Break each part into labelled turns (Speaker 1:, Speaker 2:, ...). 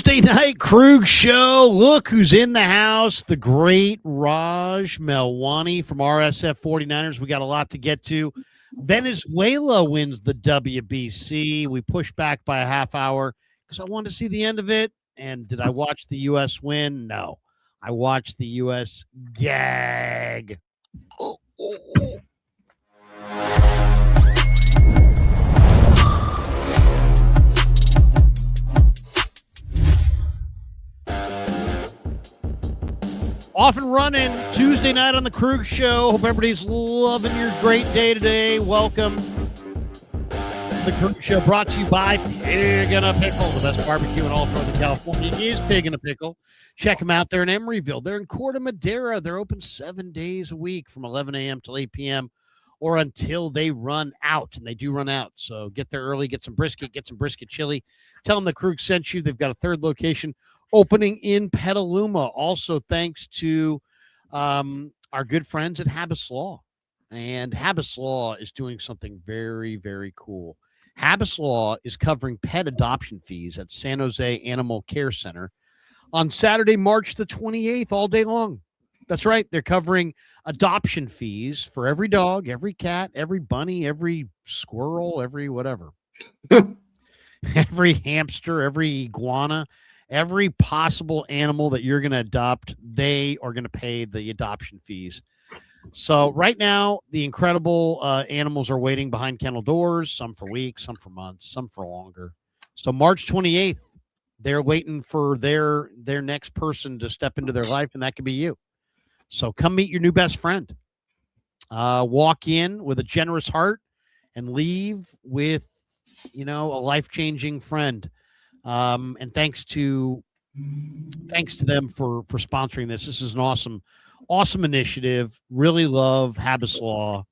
Speaker 1: Tuesday night Kreuger show. Look who's in the house. The great Raj Melwani from RSF 49ers. We got a lot to get to. Venezuela wins the WBC. We pushed back by a half hour because I wanted to see the end of it. And did I watch the U.S. win? No. I watched the U.S. gag. Off and running Tuesday night on the Kreuger show. Hope everybody's loving your great day today. Welcome. The Kreuger show brought to you by Pig and a Pickle. The best barbecue in all of Northern California is Pig and a Pickle. Check them out. They're in Emeryville. They're in Corte Madera. They're open 7 days a week from 11 a.m. till 8 p.m. or until they run out. And they do run out. So get there early, get some brisket chili. Tell them the Kreuger sent you. They've got a third location opening in Petaluma. Also, thanks to our good friends at Habas Law. And Habas Law is doing something very, very cool. Habas Law is covering pet adoption fees at San Jose Animal Care Center on Saturday, March the 28th, all day long. That's right. They're covering adoption fees for every dog, every cat, every bunny, every squirrel, every whatever. Every hamster, every iguana. Every possible animal that you're going to adopt, they are going to pay the adoption fees. So right now, the incredible animals are waiting behind kennel doors, some for weeks, some for months, some for longer. So March 28th, they're waiting for their next person to step into their life, and that could be you. So come meet your new best friend. Walk in with a generous heart and leave with, a life-changing friend. And thanks to them for sponsoring this. This is an awesome initiative. Really love Habas Law.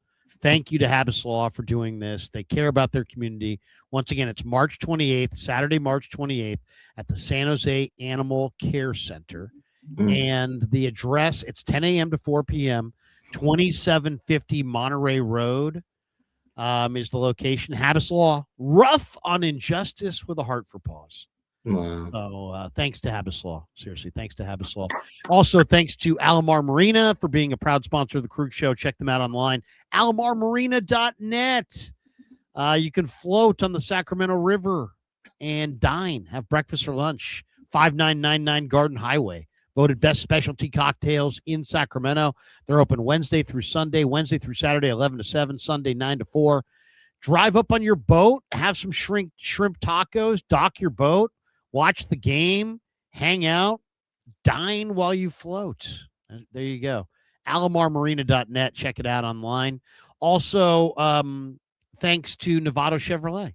Speaker 1: Thank you to Habas Law for doing this. They care about their community. Once again, it's March 28th, Saturday, March 28th at the San Jose Animal Care Center. And the address, it's 10 a.m. to 4 p.m., 2750 Monterey Road. Is the location. Habas Law, rough on injustice with a heart for paws.
Speaker 2: Wow.
Speaker 1: So thanks to Habas Law. Seriously, thanks to Habas Law. Also, thanks to Alomar Marina for being a proud sponsor of the Kreuger Show. Check them out online. AlomarMarina.net. You can float on the Sacramento River and dine, have breakfast or lunch. 5999 Garden Highway. Voted best specialty cocktails in Sacramento. They're open Wednesday through Sunday, Wednesday through Saturday, 11 to 7, Sunday, 9 to 4. Drive up on your boat, have some shrimp tacos, dock your boat, watch the game, hang out, dine while you float. There you go. AlomarMarina.net. Check it out online. Also, thanks to Novato Chevrolet.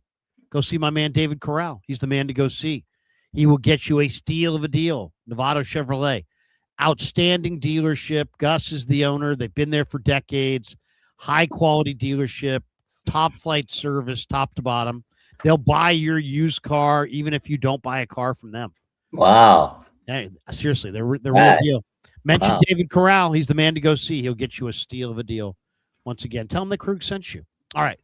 Speaker 1: Go see my man, David Corral. He's the man to go see. He will get you a steal of a deal. Novato Chevrolet. Outstanding dealership. Gus is the owner. They've been there for decades. High-quality dealership. Top-flight service, top to bottom. They'll buy your used car even if you don't buy a car from them.
Speaker 2: Wow.
Speaker 1: Hey, seriously, they're real deal. Mention David Corral. He's the man to go see. He'll get you a steal of a deal. Once again, tell him that Kreuger sent you. All right.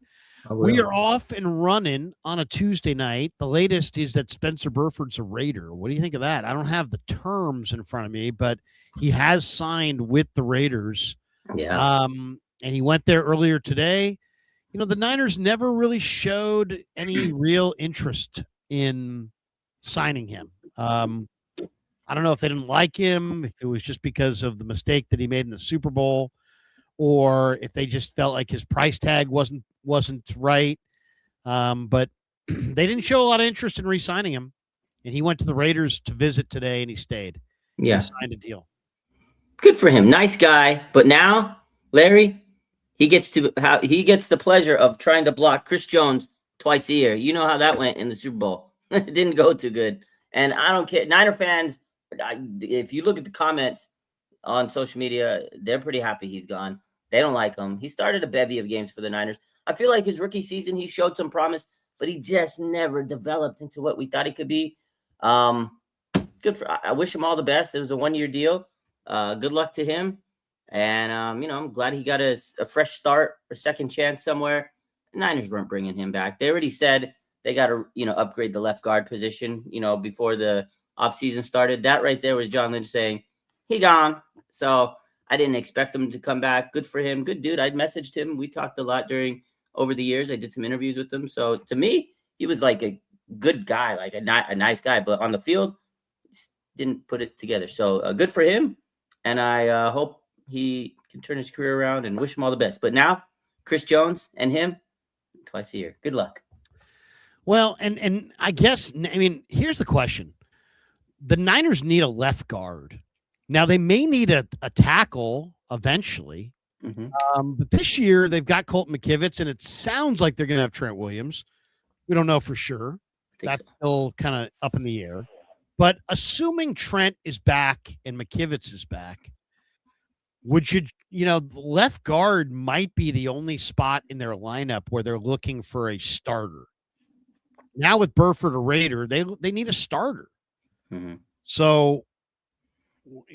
Speaker 1: We are off and running on a Tuesday night. The latest is that Spencer Burford's a Raider. What do you think of that? I don't have the terms in front of me, but he has signed with the Raiders.
Speaker 2: Yeah.
Speaker 1: And he went there earlier today. The Niners never really showed any real interest in signing him. I don't know if they didn't like him, if it was just because of the mistake that he made in the Super Bowl, or if they just felt like his price tag wasn't right. But they didn't show a lot of interest in re-signing him. And he went to the Raiders to visit today, and he stayed.
Speaker 2: Yeah.
Speaker 1: He signed a deal.
Speaker 2: Good for him. Nice guy. But now, Larry, he gets the pleasure of trying to block Chris Jones twice a year. You know how that went in the Super Bowl. It didn't go too good. And I don't care. Niner fans, if you look at the comments on social media, they're pretty happy he's gone. They don't like him. He started a bevy of games for the Niners. I feel like his rookie season, he showed some promise, but he just never developed into what we thought he could be. I wish him all the best. It was a one-year deal. Good luck to him. And, I'm glad he got a fresh start or second chance somewhere. Niners weren't bringing him back. They already said they got to, upgrade the left guard position, before the offseason started. That right there was John Lynch saying, he gone. So I didn't expect him to come back. Good for him. Good dude. I'd messaged him. We talked a lot over the years. I did some interviews with him. So to me, he was like a good guy, like a nice guy. But on the field, didn't put it together. So good for him. And I hope he can turn his career around and wish him all the best. But now, Chris Jones and him, twice a year. Good luck.
Speaker 1: Well, and I guess, I mean, here's the question. The Niners need a left guard. Now, they may need a tackle eventually.
Speaker 2: Mm-hmm.
Speaker 1: But this year, they've got Colton McKivitz, and it sounds like they're going to have Trent Williams. We don't know for sure. That's still kind of up in the air. But assuming Trent is back and McKivitz is back, would left guard might be the only spot in their lineup where they're looking for a starter. Now with Burford or Raider, they need a starter.
Speaker 2: Mm-hmm.
Speaker 1: So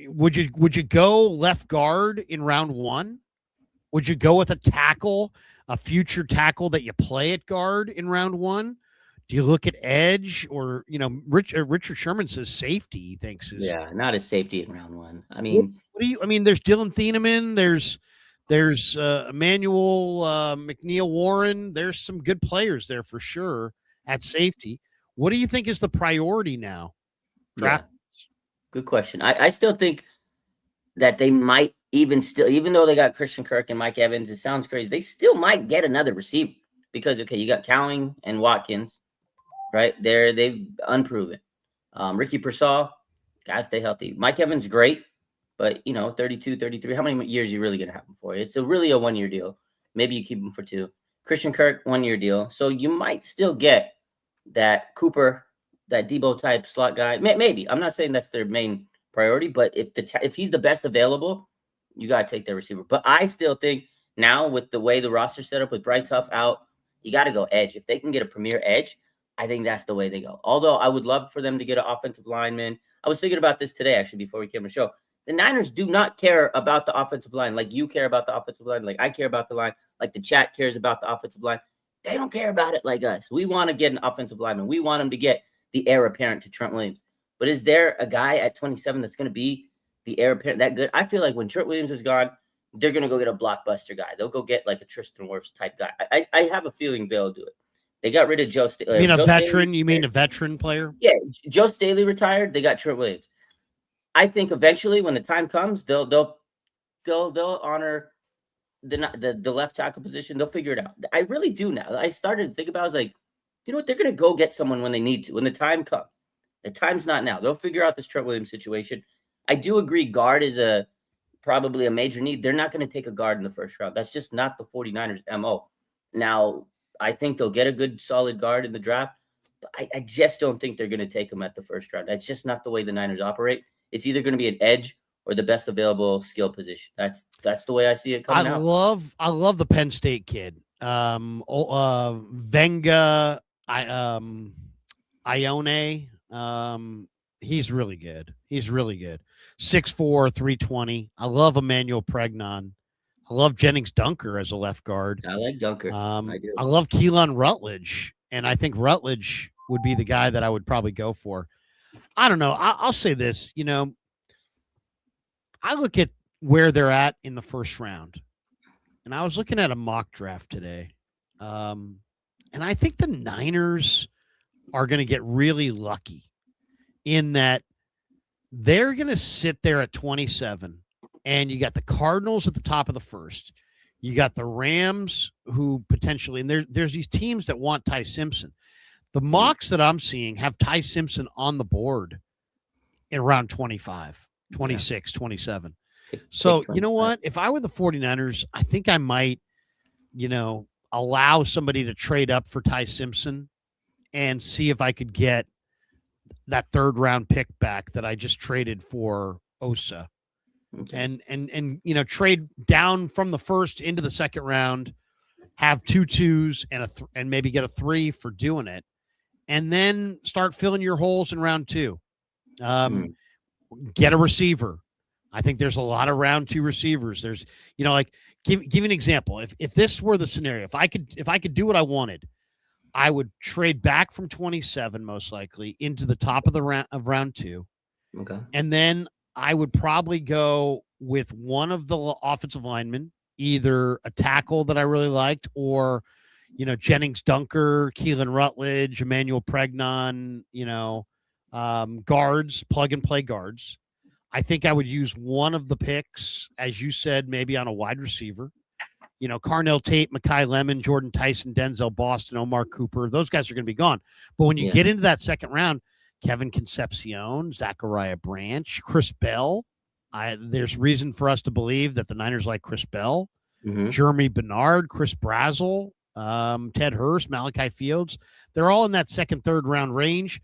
Speaker 1: would you go left guard in round one? Would you go with a future tackle that you play at guard in round one? Do you look at edge or, Richard Sherman says safety, he thinks is.
Speaker 2: Yeah, not a safety in round one. I mean,
Speaker 1: there's Dylan Thieneman. There's Emmanuel McNeil Warren. There's some good players there for sure at safety. What do you think is the priority now?
Speaker 2: Draft. Yeah. Good question. I still think that they might even though they got Christian Kirk and Mike Evans, it sounds crazy. They still might get another receiver because, okay, you got Cowing and Watkins. Right there, they've unproven. Ricky Pearsall, gotta stay healthy. Mike Evans, great, but 32, 33. How many years are you really gonna have him for? It's really a 1 year deal. Maybe you keep him for 2. Christian Kirk, 1 year deal. So you might still get that Cooper, that Debo type slot guy. Maybe. I'm not saying that's their main priority, but if he's the best available, you gotta take their receiver. But I still think now with the way the roster's set up with Bryce Huff out, you gotta go edge. If they can get a premier edge, I think that's the way they go. Although I would love for them to get an offensive lineman. I was thinking about this today, actually, before we came on the show. The Niners do not care about the offensive line like you care about the offensive line, like I care about the line, like the chat cares about the offensive line. They don't care about it like us. We want to get an offensive lineman. We want them to get the heir apparent to Trent Williams. But is there a guy at 27 that's going to be the heir apparent that good? I feel like when Trent Williams is gone, they're going to go get a blockbuster guy. They'll go get like a Tristan Wirfs type guy. I have a feeling they'll do it. They got rid of Joe Staley.
Speaker 1: You mean a veteran? You mean a veteran player?
Speaker 2: Yeah, Joe Staley retired. They got Trent Williams. I think eventually, when the time comes, they'll honor the left tackle position. They'll figure it out. I really do now. I started to think about. I was like, you know what? They're going to go get someone when they need to. When the time comes, the time's not now. They'll figure out this Trent Williams situation. I do agree. Guard is probably a major need. They're not going to take a guard in the first round. That's just not the 49ers MO. Now, I think they'll get a good, solid guard in the draft, but I just don't think they're going to take him at the first round. That's just not the way the Niners operate. It's either going to be an edge or the best available skill position. That's the way I see it coming out.
Speaker 1: I love the Penn State kid, Venga Ione. He's really good. 6'4", 320. I love Emmanuel Pregnon. I love Jennings Dunker as a left guard.
Speaker 2: I like Dunker.
Speaker 1: I love Keelan Rutledge, and I think Rutledge would be the guy that I would probably go for. I don't know. I'll say this. I look at where they're at in the first round, and I was looking at a mock draft today, and I think the Niners are going to get really lucky in that they're going to sit there at 27. And you got the Cardinals at the top of the first. You got the Rams who potentially, and there's these teams that want Ty Simpson. The mocks that I'm seeing have Ty Simpson on the board in around 25, 26, 27. So, you know what? If I were the 49ers, I think I might, allow somebody to trade up for Ty Simpson and see if I could get that third round pick back that I just traded for Osa. Okay. And trade down from the first into the second round, have 2 2s and maybe get a 3 for doing it, and then start filling your holes in round 2. Get a receiver. I think there's a lot of round 2 receivers. There's give an example. If this were the scenario, if I could do what I wanted, I would trade back from 27 most likely into the top of the round 2.
Speaker 2: Okay.
Speaker 1: And then I would probably go with one of the offensive linemen, either a tackle that I really liked or, Jennings Dunker, Keelan Rutledge, Emmanuel Pregnon, guards, plug and play guards. I think I would use one of the picks, as you said, maybe on a wide receiver. Carnell Tate, Mekhi Lemon, Jordan Tyson, Denzel Boston, Omar Cooper. Those guys are going to be gone. But when you get into that second round, Kevin Concepcion, Zachariah Branch, Chris Bell. There's reason for us to believe that the Niners like Chris Bell, Jeremy Bernard, Chris Brazel, Ted Hurst, Malachi Fields. They're all in that second, third round range.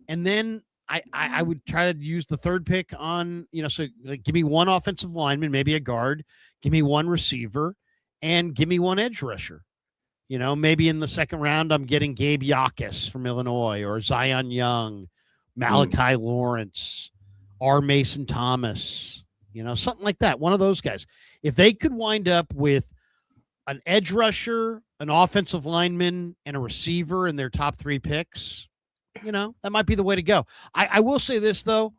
Speaker 1: And then I would try to use the third pick on, so like, give me one offensive lineman, maybe a guard, give me one receiver, and give me one edge rusher. Maybe in the second round, I'm getting Gabe Yakis from Illinois or Zion Young, Malachi Lawrence, R. Mason Thomas, something like that. One of those guys. If they could wind up with an edge rusher, an offensive lineman, and a receiver in their top 3 picks, that might be the way to go. I will say this, though,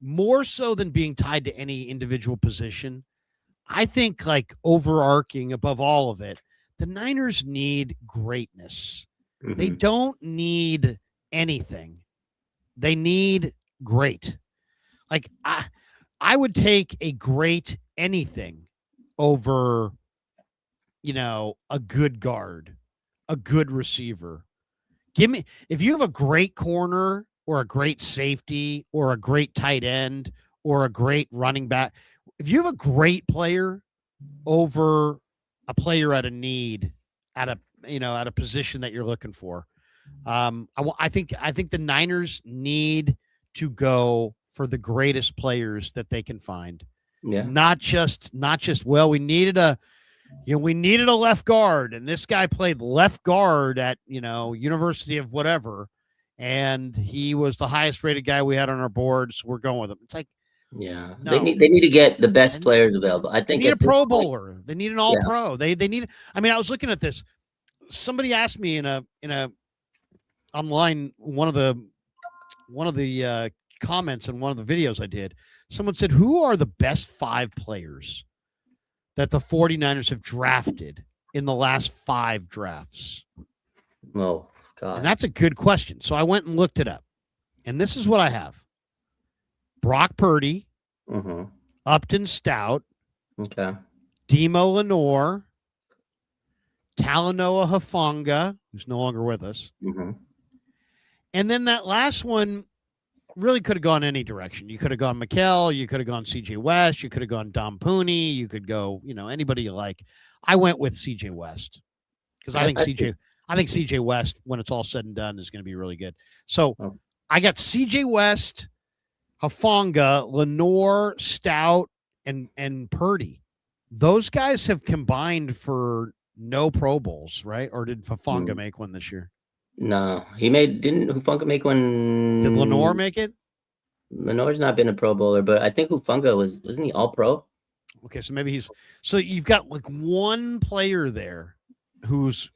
Speaker 1: more so than being tied to any individual position, I think, like, overarching above all of it, the Niners need greatness. They don't need anything. They need great. Like, I would take a great anything over, a good guard, a good receiver. If you have a great corner or a great safety or a great tight end or a great running back, if you have a great player over a player at a need at a position that you're looking for, I think the Niners need to go for the greatest players that they can find.
Speaker 2: Yeah.
Speaker 1: Not just well, we needed a left guard, and this guy played left guard at University of whatever, and he was the highest rated guy we had on our board, so we're going with him. It's like,
Speaker 2: no.
Speaker 1: they
Speaker 2: need to get the best players available. I think
Speaker 1: they need a Pro Bowler. They need an All Pro. They need. I mean, I was looking at this. Somebody asked me in a online one of the comments in one of the videos I did. Someone said, "Who are the best 5 players that the 49ers have drafted in the last 5 drafts?"
Speaker 2: Oh, God.
Speaker 1: And that's a good question. So I went and looked it up. And this is what I have. Brock Purdy, Upton Stout, Demo Lenore, Talanoa Hufanga, who's no longer with us. And then that last one really could have gone any direction. You could have gone McKell, you could have gone CJ West, you could have gone Dom Pooney, you could go, anybody you like. I went with CJ West because I think CJ West, when it's all said and done, is going to be really good. So I got CJ West, Hufanga, Lenore, Stout, and Purdy. Those guys have combined for no Pro Bowls, right? Or did Hufanga make one this year?
Speaker 2: No, didn't Hufanga make one?
Speaker 1: Did Lenore make it?
Speaker 2: Lenore's not been a Pro Bowler, but I think Hufanga wasn't he All Pro?
Speaker 1: Okay, so maybe so you've got like one player there who's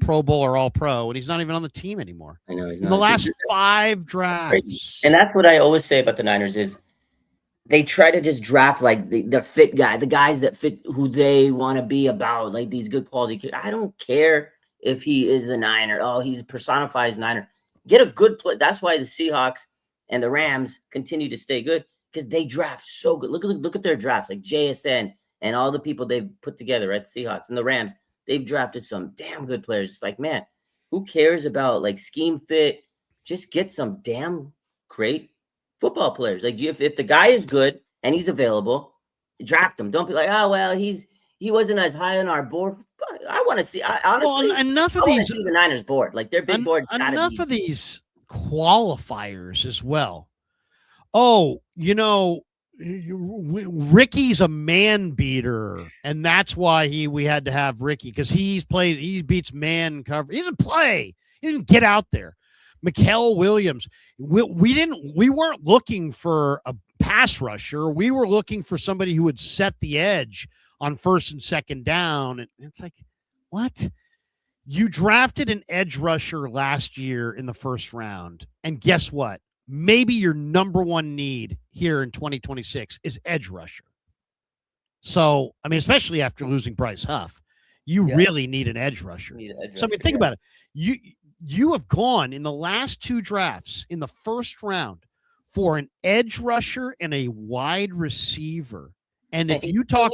Speaker 1: Pro Bowl or All Pro, and he's not even on the team anymore.
Speaker 2: I know he's
Speaker 1: in
Speaker 2: not.
Speaker 1: The last 5 drafts.
Speaker 2: And that's what I always say about the Niners is they try to just draft like the fit guy, the guys that fit who they want to be about, like these good quality kids. I don't care if he is the Niner. Oh, he personifies Niner. Get a good play. That's why the Seahawks and the Rams continue to stay good because they draft so good. Look at their drafts, like JSN and all the people they've put together at the Seahawks and the Rams. They've drafted some damn good players. It's like, man, who cares about like scheme fit? Just get some damn great football players. Like if the guy is good and he's available, draft him. Don't be like, oh well, he wasn't as high on our board. I want to see. Honestly,
Speaker 1: enough of these.
Speaker 2: See the Niners board, like their big board.
Speaker 1: Enough of these qualifiers as well. Oh, Ricky's a man beater, and that's why we had to have Ricky because he beats man cover. He doesn't play. He didn't get out there. Mikael Williams. We weren't looking for a pass rusher. We were looking for somebody who would set the edge on first and second down. And it's like, what? You drafted an edge rusher last year in the first round, and guess what? Maybe your number one need here in 2026 is edge rusher. So, I mean, especially after losing Bryce Huff, you really need an edge rusher. So, I mean, think about it. You have gone in the last 2 drafts in the first round for an edge rusher and a wide receiver. And if you talk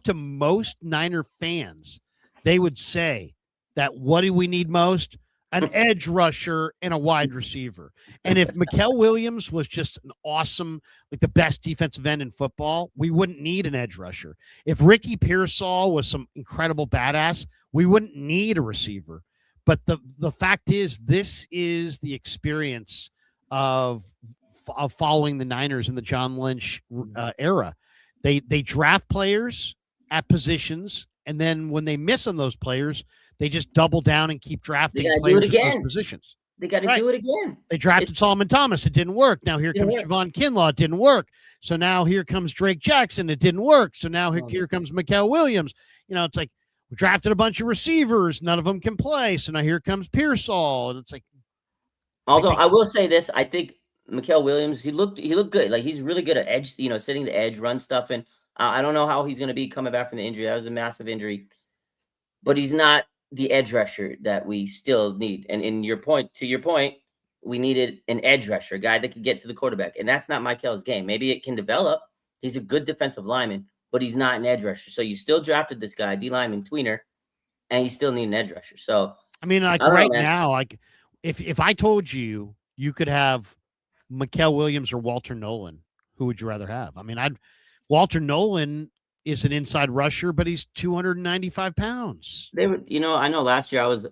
Speaker 1: to most Niner fans, they would say that what do we need most? An edge rusher and a wide receiver. And if Mikael Williams was just an awesome, like the best defensive end in football, we wouldn't need an edge rusher. If Ricky Pearsall was some incredible badass, we wouldn't need a receiver. But the fact is, this is the experience of following the Niners in the John Lynch era. They draft players at positions, and then when they miss on those players, they just double down and keep drafting players at those positions.
Speaker 2: They got to do it again.
Speaker 1: They drafted Solomon Thomas. It didn't work. Now here comes Javon Kinlaw. It didn't work. So now here comes Drake Jackson. It didn't work. So now here comes Mikael Williams. You know, it's like we drafted a bunch of receivers. None of them can play. So now here comes Pearsall. And it's like.
Speaker 2: Although I will say this, I think Mikael Williams, he looked good. Like he's really good at edge, sitting the edge, run stuff. And I don't know how he's going to be coming back from the injury. That was a massive injury. But he's not the edge rusher that we still need. And to your point, we needed an edge rusher, a guy that could get to the quarterback. And that's not Mikael's game. Maybe it can develop. He's a good defensive lineman, but he's not an edge rusher. So you still drafted this guy, D lineman tweener, and you still need an edge rusher. So
Speaker 1: I mean, like right now, like if I told you could have Mikael Williams or Walter Nolan, who would you rather have? I mean, Walter Nolan is an inside rusher, but he's 295 pounds.
Speaker 2: They were, I know last year I was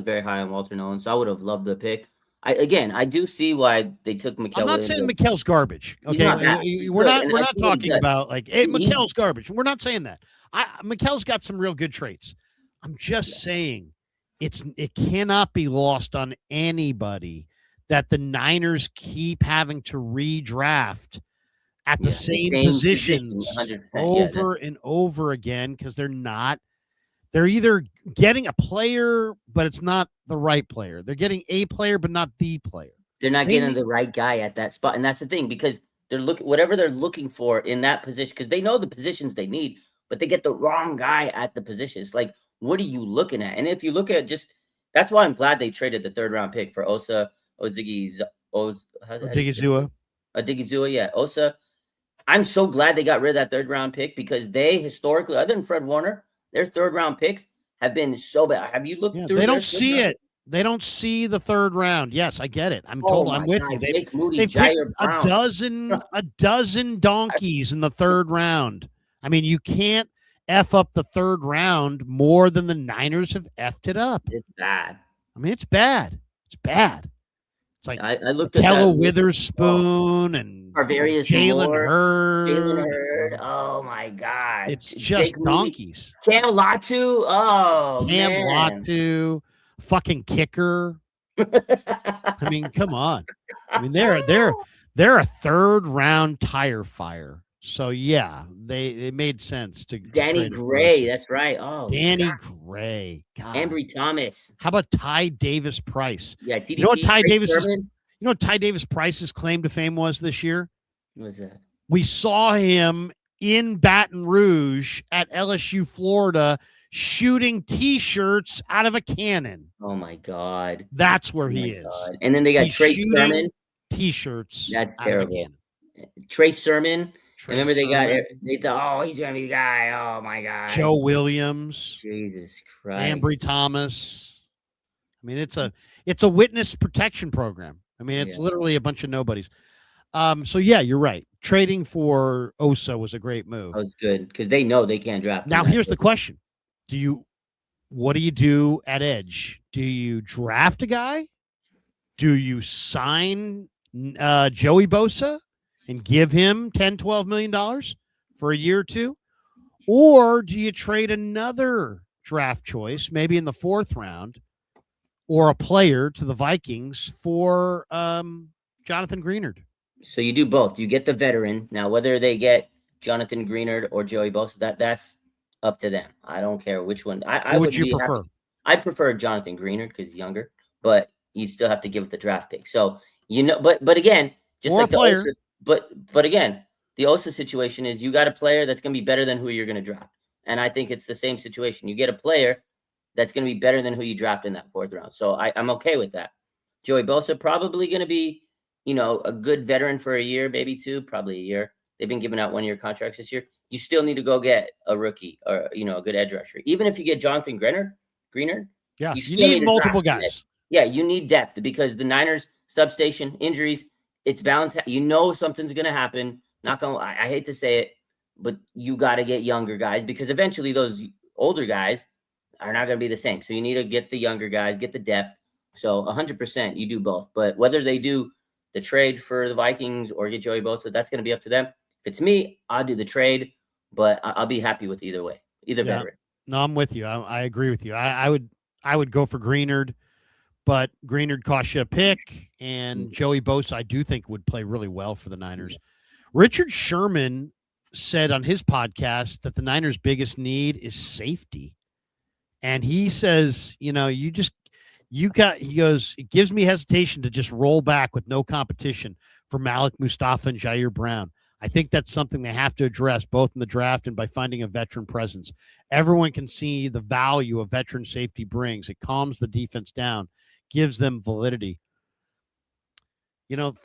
Speaker 2: very high on Walter Nolan, so I would have loved the pick. I do see why they took Mikael.
Speaker 1: I'm not saying Mikael's garbage. Okay, we're not talking about like, hey, Mikael's garbage. We're not saying that. Mikael's got some real good traits. I'm just saying it cannot be lost on anybody that the Niners keep having to redraft at the same positions over and over again because they're either getting a player, but it's not the right player. They're getting a player, but not the player.
Speaker 2: They're not getting the right guy at that spot. And that's the thing, because whatever they're looking for in that position, because they know the positions they need, but they get the wrong guy at the positions. Like, what are you looking at? And if you look at that's why I'm glad they traded the 3rd round pick for Odigizua. Yeah. Osa. I'm so glad they got rid of that 3rd round pick because they historically, other than Fred Warner, their 3rd round picks have been so bad. Have you looked through?
Speaker 1: They don't see it. They don't see the 3rd round. Yes, I get it. I'm with you. They picked a dozen donkeys in the 3rd round. I mean, you can't F up the 3rd round more than the Niners have F'd it up.
Speaker 2: It's bad.
Speaker 1: I mean, it's bad. It's bad. It's like
Speaker 2: I looked at
Speaker 1: Kello Witherspoon and
Speaker 2: Jalen
Speaker 1: Hurd.
Speaker 2: Oh my God!
Speaker 1: It's just donkeys.
Speaker 2: Cam Latu.
Speaker 1: Latu, fucking kicker. I mean, come on. I mean, they're a 3rd round tire fire. So yeah, they made sense to
Speaker 2: Danny Gray. That's right. Oh,
Speaker 1: Danny Gray. God.
Speaker 2: Ambry Thomas.
Speaker 1: How about Ty Davis Price?
Speaker 2: Yeah, DDP,
Speaker 1: you know what Ty Davis? You know what Ty Davis Price's claim to fame was this year?
Speaker 2: What was that?
Speaker 1: We saw him in Baton Rouge at LSU, Florida, shooting T-shirts out of a cannon.
Speaker 2: Oh my God,
Speaker 1: that's where he is.
Speaker 2: God. And then they got Trey Sermon
Speaker 1: T-shirts.
Speaker 2: That's terrible. Trey Sermon. Remember they thought, he's gonna be the guy. Oh my God.
Speaker 1: Joe Williams.
Speaker 2: Jesus Christ.
Speaker 1: Ambry Thomas. I mean, it's a witness protection program. I mean, it's literally a bunch of nobodies. So yeah, you're right. Trading for Osa was a great move.
Speaker 2: That was good because they know they can't draft.
Speaker 1: Now here's the question. What do you do at edge? Do you draft a guy? Do you sign Joey Bosa and give him $10, $12 million for a year or two? Or do you trade another draft choice, maybe in the 4th round, or a player to the Vikings for Jonathan Greenard?
Speaker 2: So you do both. You get the veteran. Now, whether they get Jonathan Greenard or Joey Bosa, that's Up to them. I don't care which one. I
Speaker 1: Who would
Speaker 2: would
Speaker 1: you
Speaker 2: be
Speaker 1: prefer?
Speaker 2: happy. I prefer Jonathan Greenard because he's younger, but you still have to give it the draft pick. So but again, just
Speaker 1: Or a
Speaker 2: like the
Speaker 1: player.
Speaker 2: Osa, but again, the Osa situation is you got a player that's going to be better than who you're going to draft, and I think it's the same situation. You get a player that's going to be better than who you draft in that 4th round. So I'm okay with that. Joey Bosa probably going to be, a good veteran for a year, maybe 2, probably a year. They've been giving out 1-year contracts this year. You still need to go get a rookie or, a good edge rusher. Even if you get Jonathan Greenard,
Speaker 1: Yeah,
Speaker 2: you
Speaker 1: you
Speaker 2: still
Speaker 1: need
Speaker 2: need to
Speaker 1: multiple
Speaker 2: draft.
Speaker 1: guys.
Speaker 2: Yeah, you need depth because the Niners substation injuries, it's bound to, something's going to happen. I hate to say it, but you got to get younger guys because eventually those older guys are not going to be the same. So you need to get the younger guys, get the depth. So 100% you do both. But whether they do the trade for the Vikings or get Joey Bosa, that's going to be up to them. If it's me, I'll do the trade, but I'll be happy with either way, either veteran.
Speaker 1: No, I'm with you. I agree with you. I would go for Greenard, but Greenard costs you a pick, and Joey Bosa I do think would play really well for the Niners. Richard Sherman said on his podcast that the Niners' biggest need is safety. And he says, he goes, it gives me hesitation to just roll back with no competition for Malik Mustafa and Jair Brown. I think that's something they have to address both in the draft and by finding a veteran presence. Everyone can see the value a veteran safety brings. It calms the defense down, gives them validity.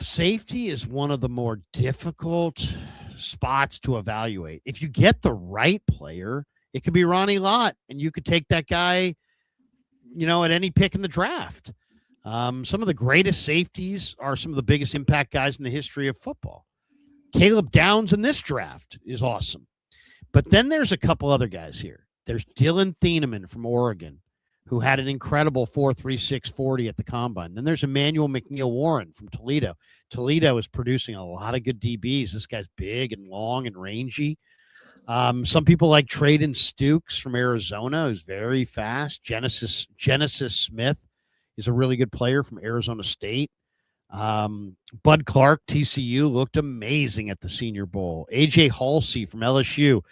Speaker 1: Safety is one of the more difficult spots to evaluate. If you get the right player, it could be Ronnie Lott, and you could take that guy, at any pick in the draft. Some of the greatest safeties are some of the biggest impact guys in the history of football. Caleb Downs in this draft is awesome. But then there's a couple other guys here. There's Dylan Thieneman from Oregon, who had an incredible 4.36 40 at the combine. Then there's Emmanuel McNeil-Warren from Toledo. Toledo is producing a lot of good DBs. This guy's big and long and rangy. Some people like Traden Stukes from Arizona, who's very fast. Genesis Smith is a really good player from Arizona State. Bud Clark, TCU, looked amazing at the Senior Bowl. AJ Halsey from LSU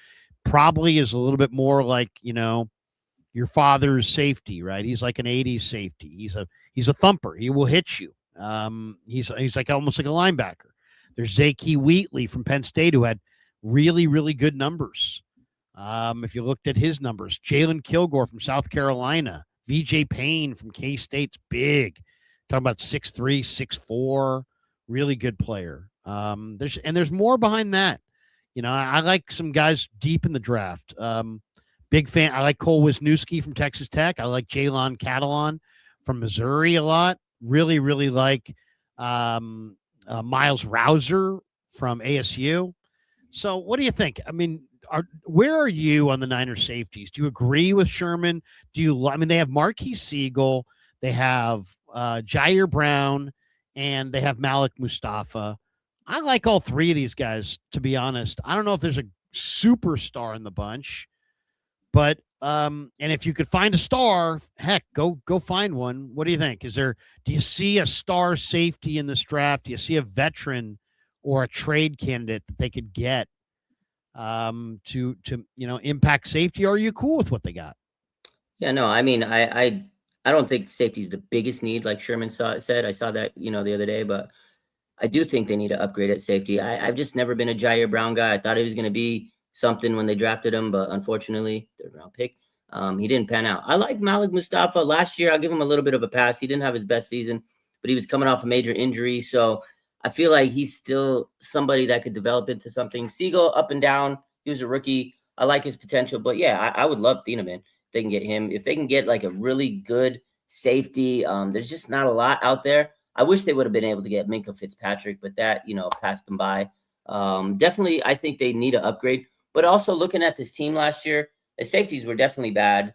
Speaker 1: probably is a little bit more like, your father's safety, right? He's like an 80s safety. He's a thumper. He will hit you. He's like almost like a linebacker. There's Zakee Wheatley from Penn State who had really, really good numbers. If you looked at his numbers, Jalen Kilgore from South Carolina, VJ Payne from K-State's big. Talking about 6'3", 6'4", really good player. There's more behind that. I like some guys deep in the draft. Big fan. I like Cole Wisniewski from Texas Tech. I like Jalon Catalon from Missouri a lot. Really, really like Miles Rouser from ASU. So what do you think? I mean, where are you on the Niners safeties? Do you agree with Sherman? They have Marquise Siegel, they have Jair Brown, and they have Malik Mustafa. I like all three of these guys, to be honest. I don't know if there's a superstar in the bunch, but and if you could find a star, heck, go find one. What do you think? Do you see a star safety in this draft? Do you see a veteran or a trade candidate that they could get to impact safety? Or are you cool with what they got?
Speaker 2: Yeah, no, I mean, I don't think safety is the biggest need, like Sherman said. I saw that, the other day, but I do think they need to upgrade at safety. I've just never been a Jair Brown guy. I thought he was going to be something when they drafted him, but unfortunately, 3rd round pick, he didn't pan out. I like Malik Mustafa. Last year, I'll give him a little bit of a pass. He didn't have his best season, but he was coming off a major injury, so I feel like he's still somebody that could develop into something. Siegel, up and down. He was a rookie. I like his potential, but yeah, I would love Thieneman if they can get him. If they can get like a really good safety, there's just not a lot out there. I wish they would have been able to get Minkah Fitzpatrick, but that, passed them by. Definitely, I think they need to upgrade. But also looking at this team last year, the safeties were definitely bad.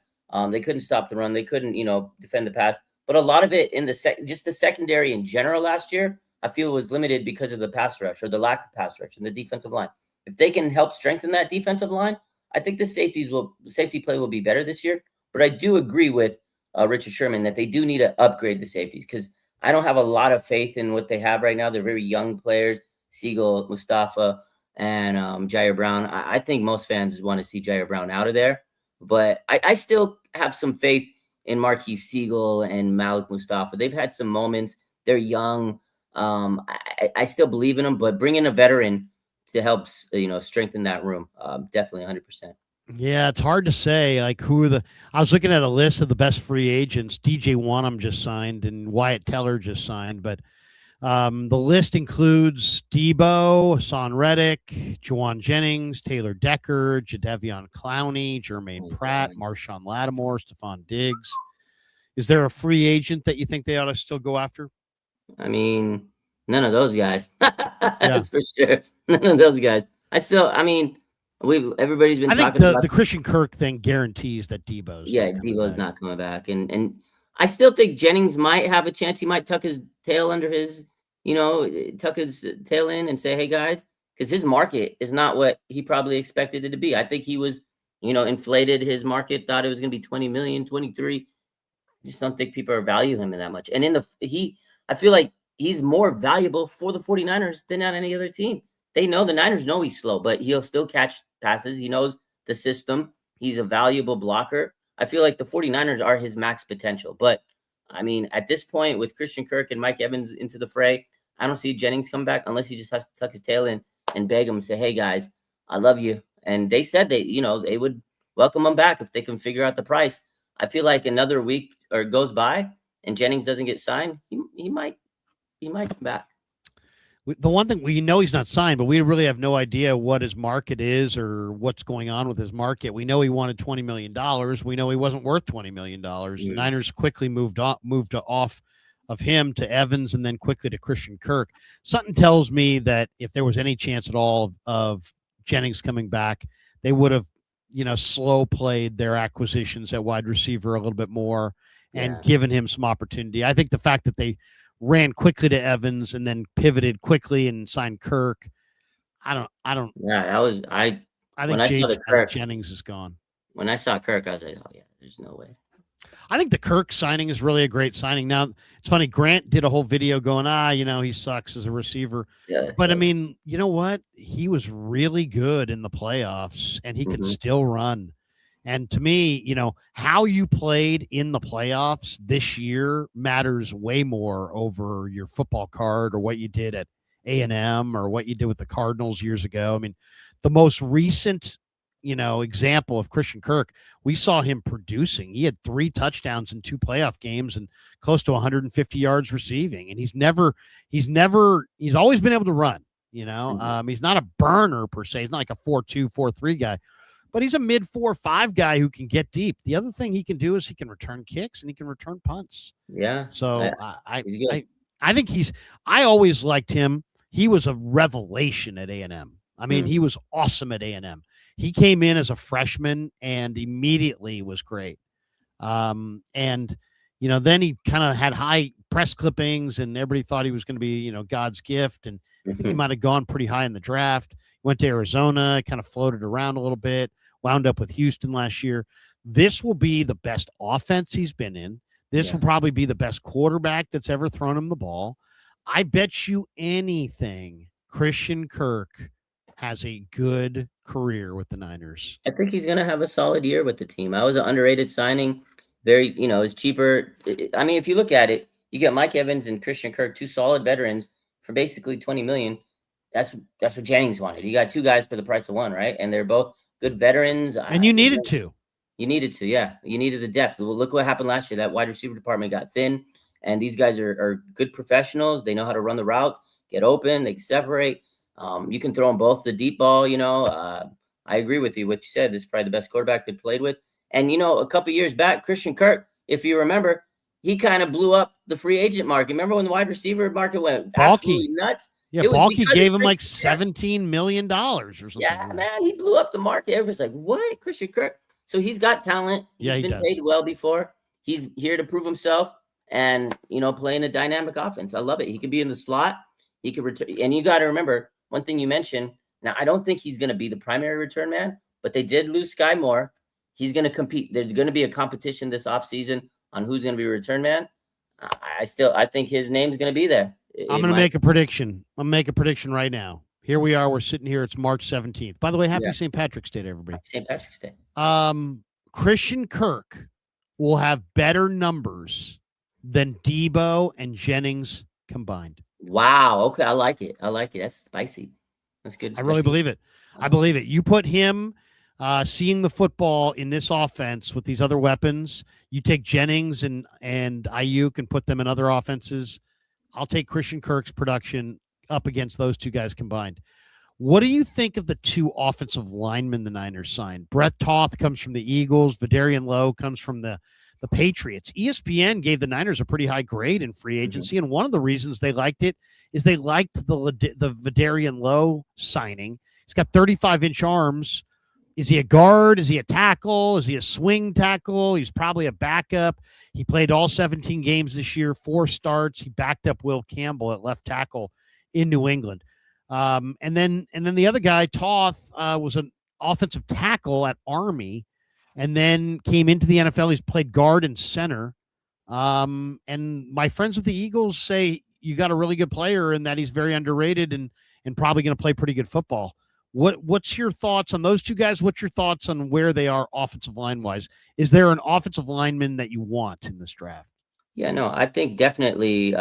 Speaker 2: They couldn't stop the run. They couldn't, defend the pass. But a lot of it in just the secondary in general last year, I feel was limited because of the pass rush or the lack of pass rush in the defensive line. If they can help strengthen that defensive line, I think the safety play will be better this year. But I do agree with Richard Sherman that they do need to upgrade the safeties because I don't have a lot of faith in what they have right now. They're very young players, Siegel, Mustafa. and Jair Brown. I think most fans want to see Jair Brown out of there, but I still have some faith in Marquis Siegel and Malik Mustafa. They've had some moments. They're young. I still believe in them, but bring in a veteran to help strengthen that room. Definitely 100%.
Speaker 1: Yeah, it's hard to say. Like, who are the? I was looking at a list of the best free agents. DJ Wanham just signed, and Wyatt Teller just signed. But the list includes Debo, Hassan Reddick, Juwan Jennings, Taylor Decker, Jadeveon Clowney, Jermaine Pratt, Marshawn Lattimore, Stephon Diggs. Is there a free agent that you think they ought to still go after?
Speaker 2: I mean, none of those guys. That's for sure. None of those guys. Everybody's been talking about
Speaker 1: the Christian Kirk thing guarantees that Debo's
Speaker 2: not coming back. And I still think Jennings might have a chance. He might tuck his tail under his, tuck his tail in and say, hey guys, because his market is not what he probably expected it to be. I think he was, inflated his market, thought it was going to be 20 million, 23. I just don't think people are value him in that much. And I feel like he's more valuable for the 49ers than on any other team. They know the Niners know he's slow, but he'll still catch passes. He knows the system. He's a valuable blocker. I feel like the 49ers are his max potential. But, at this point, with Christian Kirk and Mike Evans into the fray, I don't see Jennings come back unless he just has to tuck his tail in and beg him and say, hey, guys, I love you. And they said they would welcome him back if they can figure out the price. I feel like another week or goes by and Jennings doesn't get signed, he might come back.
Speaker 1: The one thing we know he's not signed, but we really have no idea what his market is or what's going on with his market. We know he wanted $20 million. We know he wasn't worth $20 million. The Niners quickly moved off of him to Evans and then quickly to Christian Kirk. Something tells me that if there was any chance at all of Jennings coming back, they would have, slow played their acquisitions at wide receiver a little bit more and given him some opportunity. I think the fact that they ran quickly to Evans and then pivoted quickly and signed Kirk. I don't.
Speaker 2: Yeah, I think
Speaker 1: Jennings is gone.
Speaker 2: When I saw Kirk, I was like, oh yeah, there's no way.
Speaker 1: I think the Kirk signing is really a great signing. Now, it's funny, Grant did a whole video going, he sucks as a receiver.
Speaker 2: Yeah,
Speaker 1: but you know what? He was really good in the playoffs and he could still run. And to me, how you played in the playoffs this year matters way more over your football card or what you did at A&M or what you did with the Cardinals years ago. The most recent, example of Christian Kirk, we saw him producing. He had 3 touchdowns in 2 playoff games and close to 150 yards receiving. And he's always been able to run, he's not a burner per se. He's not like a 4.2, 4.3 guy. But he's a mid 4.5 guy who can get deep. The other thing he can do is he can return kicks and he can return punts.
Speaker 2: Yeah.
Speaker 1: So I think I always liked him. He was a revelation at A&M. He was awesome at A&M. He came in as a freshman and immediately was great. Then he kind of had high press clippings and everybody thought he was going to be, God's gift. And I think he might have gone pretty high in the draft. Went to Arizona, kind of floated around a little bit. Wound up with Houston last year. This will be the best offense he's been in. This will probably be the best quarterback that's ever thrown him the ball. I bet you anything Christian Kirk has a good career with the Niners.
Speaker 2: I think he's going to have a solid year with the team. I was an underrated signing. Very, it's cheaper. If you look at it, you get Mike Evans and Christian Kirk, 2 solid veterans for basically $20 million. That's what Jennings wanted. You got 2 guys for the price of 1, right? And they're both good veterans.
Speaker 1: And you needed to.
Speaker 2: You needed to, yeah. You needed the depth. Well, look what happened last year. That wide receiver department got thin, and these guys are good professionals. They know how to run the routes, get open, they separate. You can throw them both the deep ball, I agree with you. What you said, this is probably the best quarterback they played with. And, a couple years back, Christian Kirk, if you remember, he kind of blew up the free agent market. Remember when the wide receiver market went absolutely nuts?
Speaker 1: Yeah, Balky gave him like $17 million or something.
Speaker 2: Yeah, man, he blew up the market. Everybody's like, what? Christian Kirk? So he's got talent. He's been paid well before. He's here to prove himself and, play in a dynamic offense. I love it. He could be in the slot. He could return. And you got to remember, one thing you mentioned, now I don't think he's going to be the primary return man, but they did lose Sky Moore. He's going to compete. There's going to be a competition this offseason on who's going to be a return man. I think his name's going to be there.
Speaker 1: I'm going to make a prediction. I'm going to make a prediction right now. Here we are. We're sitting here. It's March 17th. By the way, happy
Speaker 2: Yeah.
Speaker 1: St. Patrick's Day to everybody.
Speaker 2: St. Patrick's Day.
Speaker 1: Christian Kirk will have better numbers than Debo and Jennings combined.
Speaker 2: Wow. Okay, I like it. That's spicy. That's good.
Speaker 1: I really believe it. I believe it. You put him seeing the football in this offense with these other weapons. You take Jennings and Aiyuk and put them in other offenses. I'll take Christian Kirk's production up against those two guys combined. What do you think of the two offensive linemen the Niners signed? Brett Toth comes from the Eagles. Vidarian Lowe comes from the Patriots. ESPN gave the Niners a pretty high grade in free agency, and one of the reasons they liked it is they liked the Vidarian Lowe signing. He's got 35-inch arms. Is he a guard? Is he a tackle? Is he a swing tackle? He's probably a backup. He played all 17 games this year, 4 starts. He backed up Will Campbell at left tackle in New England. And then the other guy, Toth, was an offensive tackle at Army and then came into the NFL. He's played guard and center. And my friends with the Eagles say you got a really good player and that he's very underrated and probably going to play pretty good football. What's your thoughts on those two guys? What's your thoughts on where they are offensive line wise? Is there an offensive lineman that you want in this draft?
Speaker 2: Yeah, no, I think definitely.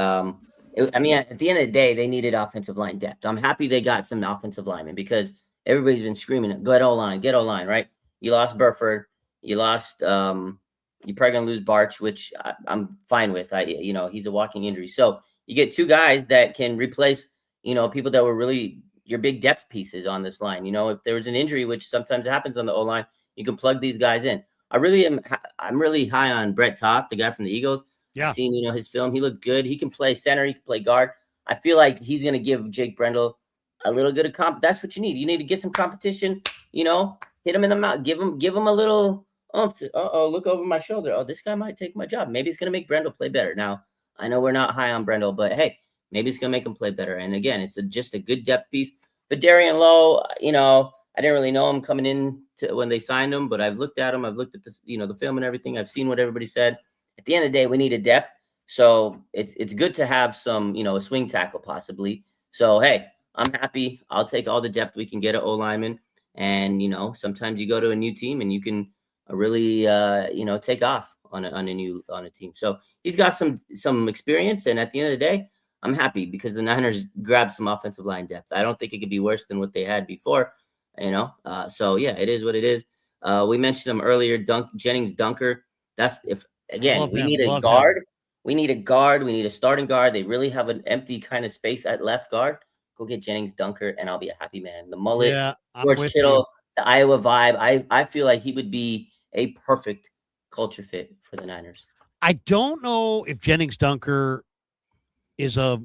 Speaker 2: At the end of the day, they needed offensive line depth. I'm happy they got some offensive linemen because everybody's been screaming, get O-line, right? You lost Burford. You lost, you're probably going to lose Barch, which I'm fine with. He's a walking injury. So you get two guys that can replace, people that were really your big depth pieces on this line. If there was an injury, which sometimes happens on the O-line, you can plug these guys in. I'm really high on Brett Toth, the guy from the Eagles.
Speaker 1: Yeah.
Speaker 2: I've seen, his film. He looked good. He can play center. He can play guard. I feel like he's going to give Jake Brendel a little bit of comp. That's what you need. You need to get some competition, hit him in the mouth, give him a little, look over my shoulder. Oh, this guy might take my job. Maybe it's going to make Brendel play better. Now, I know we're not high on Brendel, but hey, maybe it's going to make him play better. And again, it's just a good depth piece. Vidarian Lowe, I didn't really know him coming in to when they signed him, but I've looked at him. I've looked at this, the film and everything. I've seen what everybody said. At the end of the day, we needed depth. So it's good to have some, a swing tackle possibly. So, hey, I'm happy. I'll take all the depth we can get at O-lineman. And, sometimes you go to a new team and you can really, take off on a team. So he's got some experience. And at the end of the day, I'm happy because the Niners grabbed some offensive line depth. I don't think it could be worse than what they had before, So, yeah, it is what it is. We mentioned him earlier, Jennings Dunker. We need a guard. We need a guard. We need a starting guard. They really have an empty kind of space at left guard. Go get Jennings Dunker, and I'll be a happy man. The mullet, George Kittle, the Iowa vibe. I feel like he would be a perfect culture fit for the Niners.
Speaker 1: I don't know if Jennings Dunker is a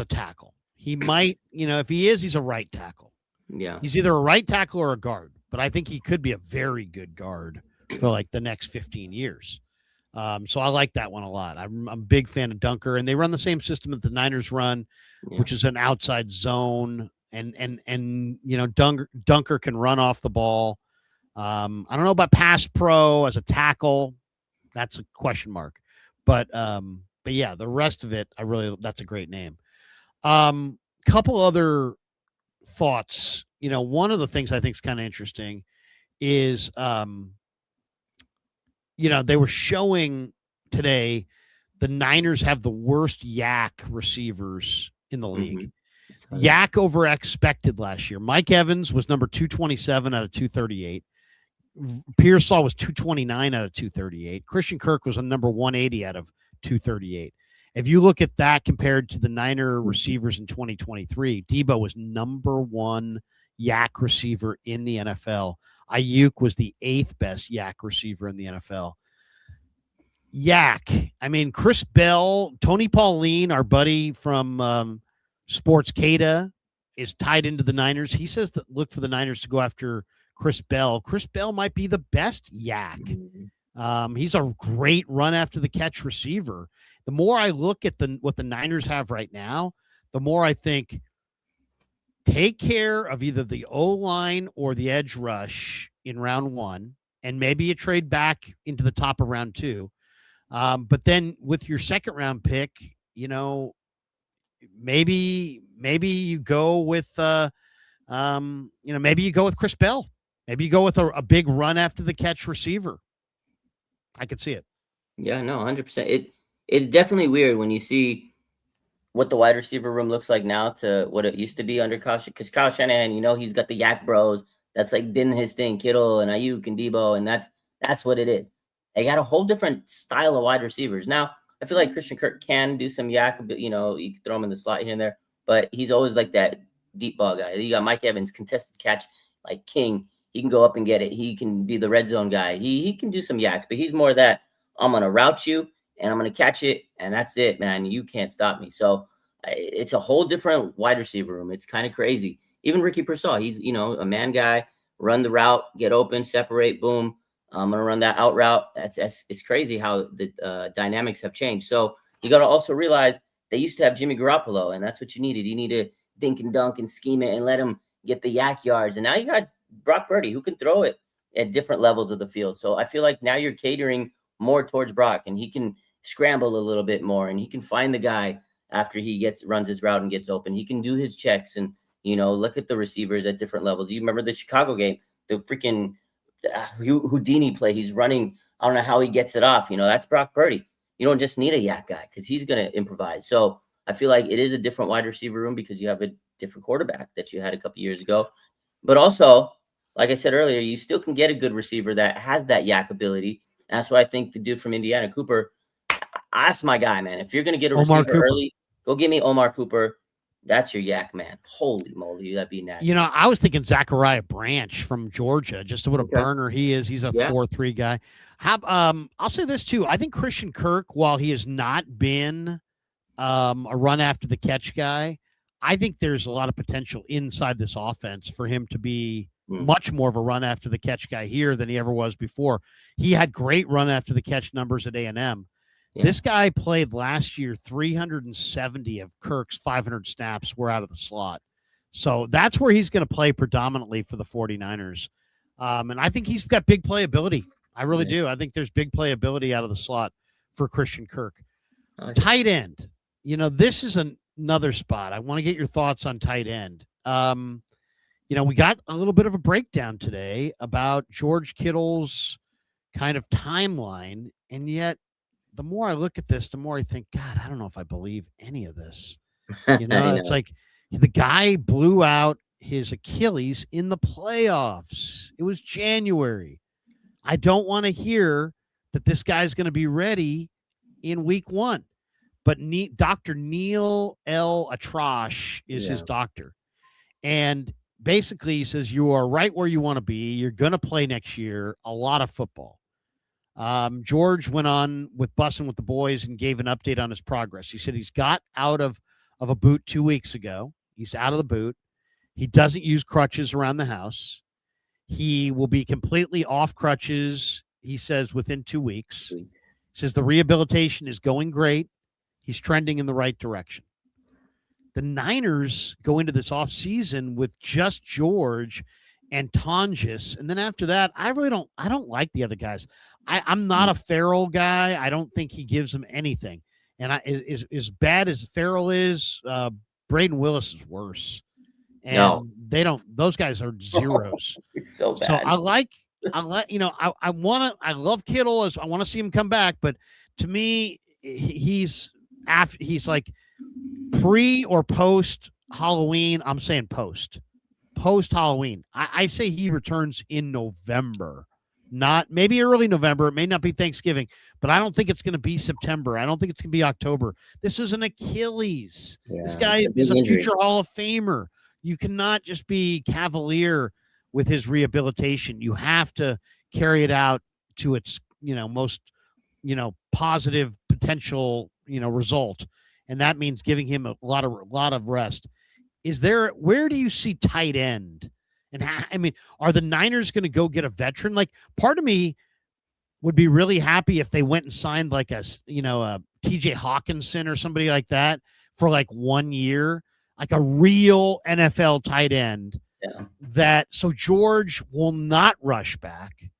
Speaker 1: tackle. He might, if he is, he's a right tackle.
Speaker 2: Yeah.
Speaker 1: He's either a right tackle or a guard, but I think he could be a very good guard for like the next 15 years. So I like that one a lot. I'm a big fan of Dunker, and they run the same system that the Niners run, which is an outside zone. And Dunker can run off the ball. I don't know about pass pro as a tackle. That's a question mark. But yeah, the rest of it, that's a great name. Couple other thoughts. One of the things I think is kind of interesting is, they were showing today the Niners have the worst yak receivers in the league. Mm-hmm. Yak over expected last year. Mike Evans was number 227 out of 238. Pearsall was 229 out of 238. Christian Kirk was on number 180 out of 238. If you look at that compared to the Niner receivers in 2023, Debo was number 1 yak receiver in the NFL. Aiyuk was the 8th best yak receiver in the NFL. Yak. I mean, Chris Bell, Tony Pauline, our buddy from Sportscada, is tied into the Niners. He says that look for the Niners to go after Chris Bell. Chris Bell might be the best yak. He's a great run after the catch receiver. The more I look at what the Niners have right now, the more I think take care of either the O-line or the edge rush in round 1, and maybe you trade back into the top of round 2. But then with your second round pick, maybe you go with Maybe you go with Chris Bell. Maybe you go with a big run after the catch receiver. I could see it.
Speaker 2: Yeah, no, 100%. It's definitely weird when you see what the wide receiver room looks like now to what it used to be under Kyle, because Kyle Shanahan, he's got the Yak Bros. That's like been his thing, Kittle and Aiyuk and Debo, and that's what it is. They got a whole different style of wide receivers. Now, I feel like Christian Kirk can do some yak, but you can throw him in the slot here and there, but he's always like that deep ball guy. You got Mike Evans, contested catch, like king. He can go up and get it. He can be the red zone guy. He can do some yaks, but he's more that I'm gonna route you and I'm gonna catch it, and that's it, man. You can't stop me. So it's a whole different wide receiver room. It's kind of crazy. Even Ricky Pearsall, he's a man guy. Run the route, get open, separate, boom. I'm gonna run that out route. It's crazy how the dynamics have changed. So you got to also realize they used to have Jimmy Garoppolo, and that's what you needed. You need to dink and dunk and scheme it and let him get the yak yards. And now you got Brock Purdy, who can throw it at different levels of the field. So I feel like now you're catering more towards Brock, and he can scramble a little bit more, and he can find the guy after he runs his route and gets open. He can do his checks and look at the receivers at different levels. You remember the Chicago game, the freaking Houdini play. He's running. I don't know how he gets it off. That's Brock Purdy. You don't just need a yak guy because he's going to improvise. So I feel like it is a different wide receiver room because you have a different quarterback that you had a couple years ago. But also, like I said earlier, you still can get a good receiver that has that yak ability. And that's why I think the dude from Indiana, Cooper, that's my guy, man. If you're going to get a receiver early, go give me Omar Cooper. That's your yak, man. Holy moly, that'd be nasty.
Speaker 1: I was thinking Zachariah Branch from Georgia, just what a burner he is. He's a 4-3 guy. I'll say this too. I think Christian Kirk, while he has not been a run after the catch guy, I think there's a lot of potential inside this offense for him to be much more of a run after the catch guy here than he ever was before. He had great run after the catch numbers at A&M. Yeah. This guy played last year 370 of Kirk's 500 snaps were out of the slot. So that's where he's going to play predominantly for the 49ers. And I think he's got big playability. I really do. I think there's big playability out of the slot for Christian Kirk. Tight end. This is another spot. I want to get your thoughts on tight end. We got a little bit of a breakdown today about George Kittle's kind of timeline, and yet the more I look at this, the more I think, God, I don't know if I believe any of this. It's like the guy blew out his Achilles in the playoffs. It was January. I don't want to hear that this guy's going to be ready in week 1. But Dr. Neil L. Atrash is his doctor. And basically he says, you are right where you want to be. You're going to play next year, a lot of football. George went on with Bussin' with the Boys and gave an update on his progress. He said he's got out of a boot 2 weeks ago. He's out of the boot. He doesn't use crutches around the house. He will be completely off crutches, he says, within 2 weeks. He says the rehabilitation is going great. He's trending in the right direction. The Niners go into this offseason with just George and Tonjes. And then after that, I don't like the other guys. I'm not a Farrell guy. I don't think he gives them anything. And as bad as Farrell is, Braden Willis is worse. And those guys are zeros.
Speaker 2: It's so bad.
Speaker 1: So I love Kittle. I want to see him come back, but to me, he's like pre or post Halloween. I'm saying post Halloween. I say he returns in November, not maybe early November. It may not be Thanksgiving, but I don't think it's going to be September. I don't think it's going to be October. This is an Achilles. This guy is a future Hall of Famer. You cannot just be cavalier with his rehabilitation. You have to carry it out to its, most, positive potential, result. And that means giving him a lot of rest. Where do you see tight end? And are the Niners going to go get a veteran? Like, part of me would be really happy if they went and signed like a TJ Hawkinson or somebody like that for like 1 year, like a real NFL tight end. Yeah. So George will not rush back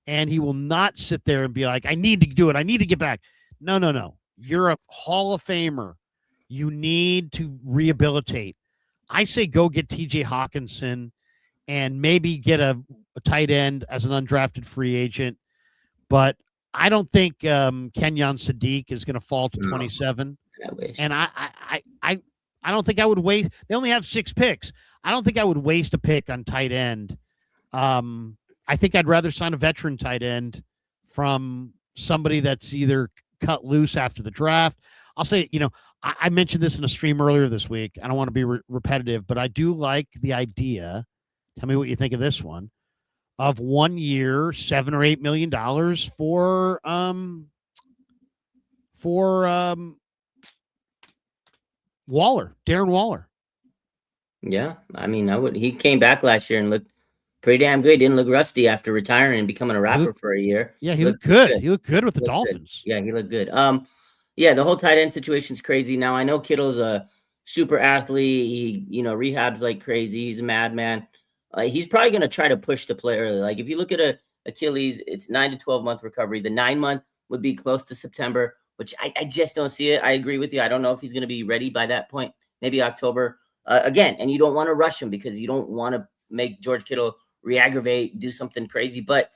Speaker 1: and he will not sit there and be like, I need to do it. I need to get back. No. You're a Hall of Famer. You need to rehabilitate. I say go get TJ Hawkinson and maybe get a tight end as an undrafted free agent. But I don't think Kenyon Sadiq is going to fall to 27.
Speaker 2: I wish.
Speaker 1: And I don't think I would waste. They only have 6 picks. I don't think I would waste a pick on tight end. I think I'd rather sign a veteran tight end from somebody that's either cut loose after the draft. I'll say, I mentioned this in a stream earlier this week. I don't want to be repetitive, but I do like the idea. Tell me what you think of this one, of 1 year, $7 or $8 million for Waller, Darren Waller.
Speaker 2: Yeah, I mean, he came back last year and looked pretty damn good. Didn't look rusty after retiring and becoming a rapper for a year.
Speaker 1: Yeah, he looked good. He looked good with the Dolphins.
Speaker 2: Good. Yeah, he looked good. Yeah, the whole tight end situation's crazy. Now I know Kittle's a super athlete. He, rehabs like crazy. He's a madman. He's probably going to try to push the play early. Like if you look at Achilles, it's 9 to 12 month recovery. The 9 month would be close to September, which I just don't see it. I agree with you. I don't know if he's going to be ready by that point. Maybe October again. And you don't want to rush him because you don't want to make George Kittle re-aggravate, do something crazy. But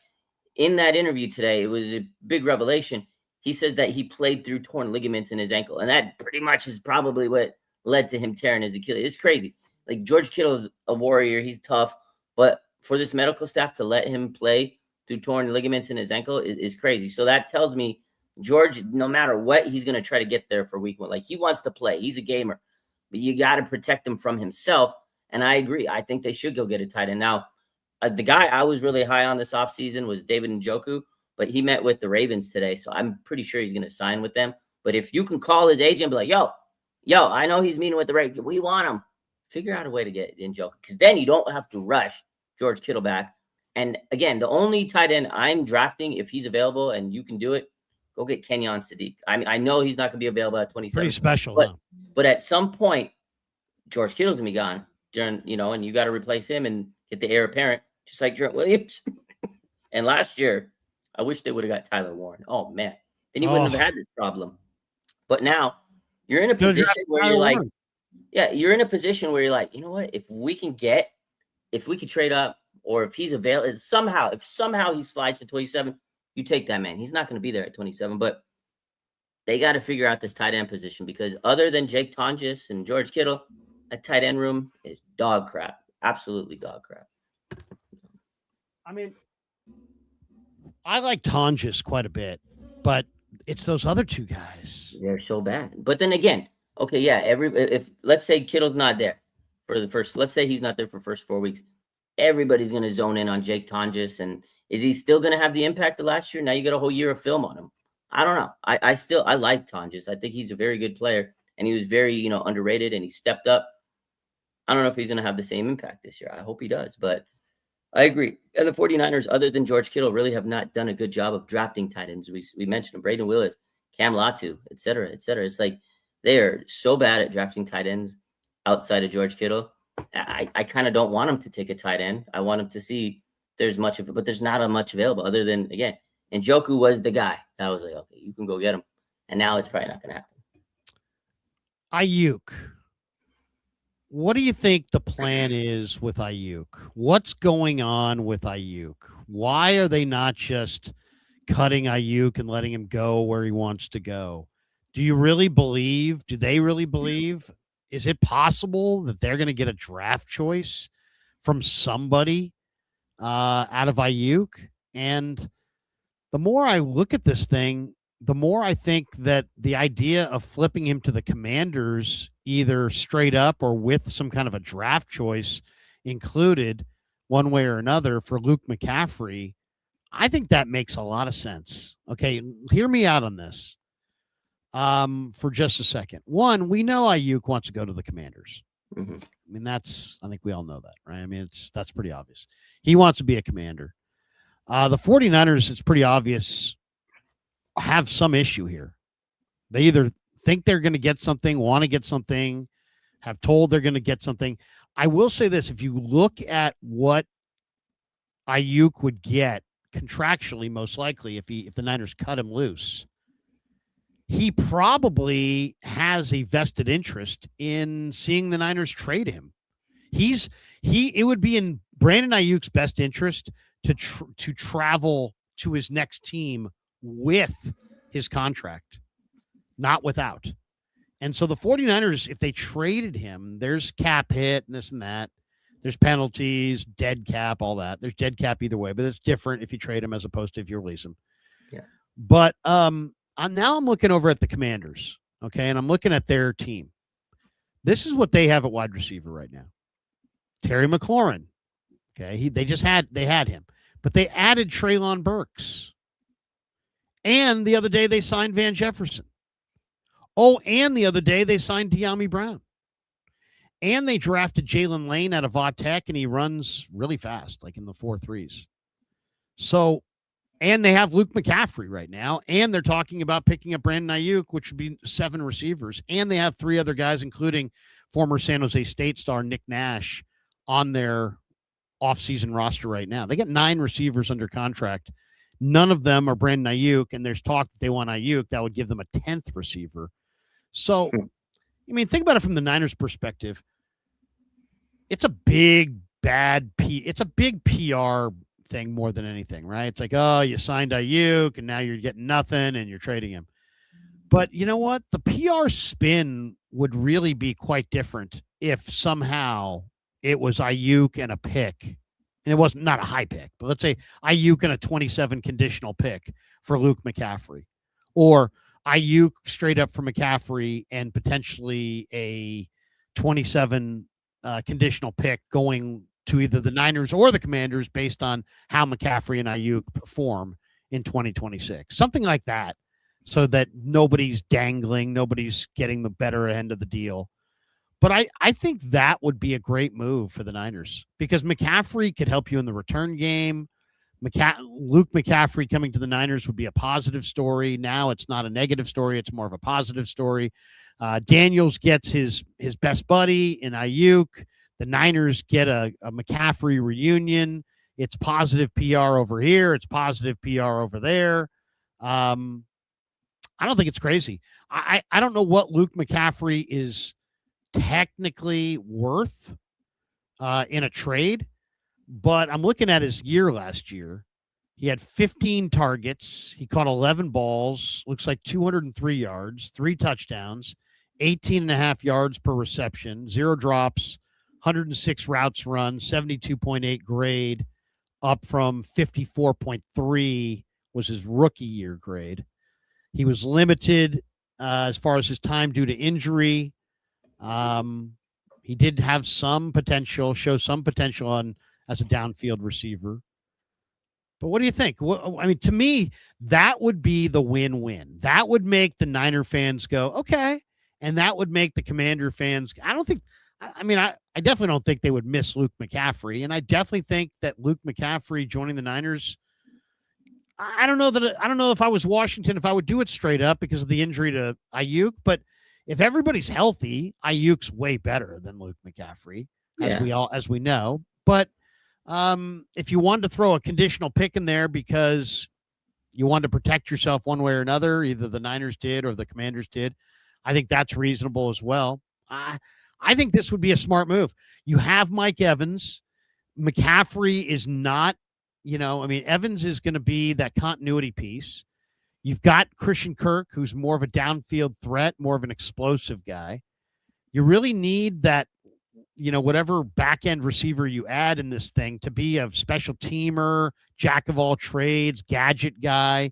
Speaker 2: in that interview today, it was a big revelation. He says that he played through torn ligaments in his ankle, and that pretty much is probably what led to him tearing his Achilles. It's crazy. Like George Kittle's a warrior. He's tough. But for this medical staff to let him play through torn ligaments in his ankle is crazy. So that tells me George, no matter what, he's going to try to get there for week 1. Like he wants to play. He's a gamer. But you got to protect him from himself. And I agree. I think they should go get a tight end. Now, the guy I was really high on this offseason was David Njoku, but he met with the Ravens today. So I'm pretty sure he's going to sign with them. But if you can call his agent and be like, yo, I know he's meeting with the Ravens. We want him. Figure out a way to get Njoku, because then you don't have to rush George Kittle back. And again, the only tight end I'm drafting, if he's available and you can do it, go get Kenyon Sadiq. I mean, I know he's not going to be available at 27.
Speaker 1: Pretty special,
Speaker 2: but at some point, George Kittle's going to be gone during, and you got to replace him and get the heir apparent, just like Trent Williams. And last year, I wish they would have got Tyler Warren. Oh man, then you wouldn't have had this problem. But now you're in a position where you're like, you're in a position where you're like, you know what? If we could trade up, or if he's available if somehow he slides to 27, you take that man. He's not going to be there at 27, but they got to figure out this tight end position, because other than Jake Tonjes and George Kittle, that tight end room is dog crap. Absolutely dog crap.
Speaker 1: I mean, I like Tonjes quite a bit, but it's those other 2 guys.
Speaker 2: They're so bad. But then again, okay, yeah, if let's say Kittle's not there for the first, let's say he's not there for the first 4 weeks, everybody's going to zone in on Jake Tonjes. And is he still going to have the impact of last year? Now you got a whole year of film on him. I don't know. I like Tonjes. I think he's a very good player, and he was very, underrated, and he stepped up. I don't know if he's going to have the same impact this year. I hope he does, but I agree. And the 49ers, other than George Kittle, really have not done a good job of drafting tight ends. We mentioned him, Braden Willis, Cam Latu, et cetera, et cetera. It's like they are so bad at drafting tight ends outside of George Kittle. I kind of don't want him to take a tight end. I want him to see there's much of it, but there's not much available other than, again, Njoku was the guy. I was like, okay, you can go get him. And now it's probably not going to happen.
Speaker 1: Aiyuk. What do you think the plan is with Aiyuk? What's going on with Aiyuk? Why are they not just cutting Aiyuk and letting him go where he wants to go? Do they really believe? Is it possible that they're going to get a draft choice from somebody out of Aiyuk? And the more I look at this thing, the more I think that the idea of flipping him to the Commanders, either straight up or with some kind of a draft choice included one way or another for Luke McCaffrey, I think that makes a lot of sense. Okay, hear me out on this for just a second. One, we know Aiyuk wants to go to the Commanders.
Speaker 2: Mm-hmm.
Speaker 1: I mean, I think we all know that, right? I mean, that's pretty obvious. He wants to be a Commander. The 49ers, it's pretty obvious, have some issue here. They either think they're going to get something, want to get something, have told they're going to get something. I will say this. If you look at what Aiyuk would get contractually, most likely, if the Niners cut him loose, he probably has a vested interest in seeing the Niners trade him. It would be in Brandon Aiyuk's best interest to travel to his next team with his contract, not without. And so the 49ers, if they traded him, there's cap hit and this and that. There's penalties, dead cap, all that. There's dead cap either way, but it's different if you trade him as opposed to if you release him.
Speaker 2: Yeah.
Speaker 1: But I'm looking over at the Commanders, okay, and I'm looking at their team. This is what they have at wide receiver right now. Terry McLaurin, okay, they had him, but they added Treylon Burks, and the other day they signed Van Jefferson. Oh, and the other day they signed De'Ami Brown. And they drafted Jalen Lane out of Vautech, and he runs really fast, like in the 4.3s. So, and they have Luke McCaffrey right now, and they're talking about picking up Brandon Aiyuk, which would be 7 receivers. And they have 3 other guys, including former San Jose State star Nick Nash, on their offseason roster right now. They got 9 receivers under contract. None of them are Brandon Aiyuk, and there's talk that they want Aiyuk. That would give them a 10th receiver. So, I mean, think about it from the Niners' perspective. It's a big, it's a big PR thing more than anything, right? It's like, oh, you signed Aiyuk, and now you're getting nothing, and you're trading him. But you know what? The PR spin would really be quite different if somehow it was Aiyuk and a pick. And it wasn't not a high pick, but let's say Aiyuk and a 27 conditional pick for Luke McCaffrey. Or Aiyuk straight up for McCaffrey and potentially a 27 conditional pick going to either the Niners or the Commanders based on how McCaffrey and Aiyuk perform in 2026. Something like that, so that nobody's dangling, nobody's getting the better end of the deal. But I think that would be a great move for the Niners because McCaffrey could help you in the return game. Luke McCaffrey coming to the Niners would be a positive story. Now it's not a negative story. It's more of a positive story. Daniels gets his best buddy in Aiyuk. The Niners get a McCaffrey reunion. It's positive PR over here. It's positive PR over there. I don't think it's crazy. I don't know what Luke McCaffrey is technically worth in a trade, but I'm looking at his year last year. He had 15 targets. He caught 11 balls, looks like 203 yards, 3 touchdowns, 18.5 yards per reception, 0 drops, 106 routes run, 72.8 grade, up from 54.3 was his rookie year grade. He was limited as far as his time due to injury. He did have some potential, show some potential as a downfield receiver. But what do you think? I mean, to me, that would be the win-win. That would make the Niner fans go, okay. And that would make the Commander fans, I definitely don't think they would miss Luke McCaffrey. And I definitely think that Luke McCaffrey joining the Niners, I don't know if I was Washington, if I would do it straight up because of the injury to Aiyuk, but if everybody's healthy, Aiyuk's way better than Luke McCaffrey, as we know. But if you wanted to throw a conditional pick in there because you wanted to protect yourself one way or another, either the Niners did or the Commanders did, I think that's reasonable as well. I think this would be a smart move. You have Mike Evans. McCaffrey is not, Evans is going to be that continuity piece. You've got Christian Kirk, who's more of a downfield threat, more of an explosive guy. You really need that, whatever back-end receiver you add in this thing to be a special teamer, jack of all trades, gadget guy.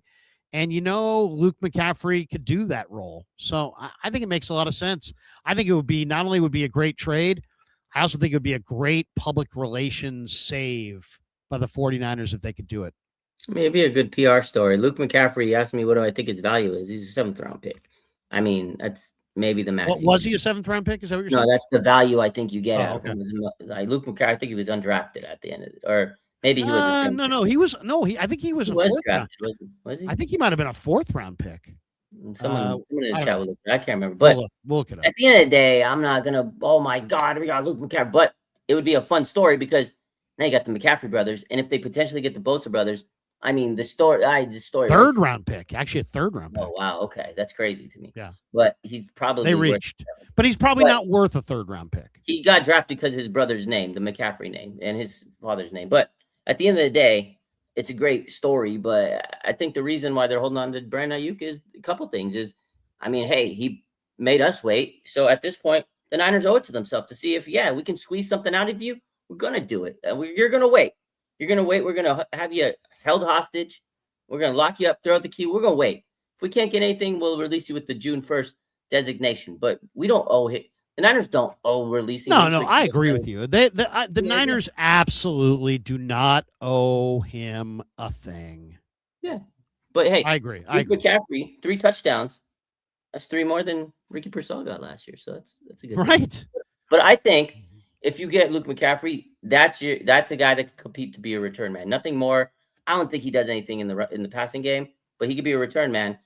Speaker 1: And, Luke McCaffrey could do that role. So I think it makes a lot of sense. I think it would be, not only would be a great trade, I also think it would be a great public relations save by the 49ers if they could do it.
Speaker 2: Maybe a good PR story. Luke McCaffrey asked me what do I think his value is. He's a 7th-round pick. I mean, that's maybe the max.
Speaker 1: Was he a 7th-round pick? Is that what you're saying?
Speaker 2: No, that's the value I think you get out
Speaker 1: okay.
Speaker 2: of him. Luke McCaffrey, I think he was undrafted at the end of it. Or maybe he was.
Speaker 1: I think he was a 4th
Speaker 2: drafted, round. Was he?
Speaker 1: I think he might have been a 4th-round pick.
Speaker 2: Someone in the chat will look. I can't remember. But
Speaker 1: we'll look it up.
Speaker 2: At the end of the day, I'm not going to, oh my God, we got Luke McCaffrey. But it would be a fun story because now you got the McCaffrey brothers. And if they potentially get the Bosa brothers, I mean, the story
Speaker 1: Third round pick, actually a third round pick.
Speaker 2: Oh wow, okay, that's crazy to me.
Speaker 1: Yeah,
Speaker 2: but he's probably
Speaker 1: they reached, but he's probably not worth a third round pick.
Speaker 2: He got drafted because his brother's name, the McCaffrey name, and his father's name. But at the end of the day, it's a great story. But I think the reason why they're holding on to Brandon Aiyuk is a couple things. I mean, hey, he made us wait. So at this point, the Niners owe it to themselves to see if, we can squeeze something out of you. We're going to do it. You're going to wait. You're going to wait. We're going to have you held hostage. We're going to lock you up, throw out the key. We're going to wait. If we can't get anything, we'll release you with the June 1st designation. But we don't owe it. The Niners don't owe releasing.
Speaker 1: No, I agree with you. The Niners absolutely do not owe him a thing.
Speaker 2: Yeah. But hey,
Speaker 1: I agree.
Speaker 2: McCaffrey, 3 touchdowns. That's 3 more than Ricky Pearsall got last year. So that's a good
Speaker 1: right.
Speaker 2: Thing. But I think if you get Luke McCaffrey, that's a guy that can compete to be a return man. Nothing more. I don't think he does anything in the passing game, but he could be a return man.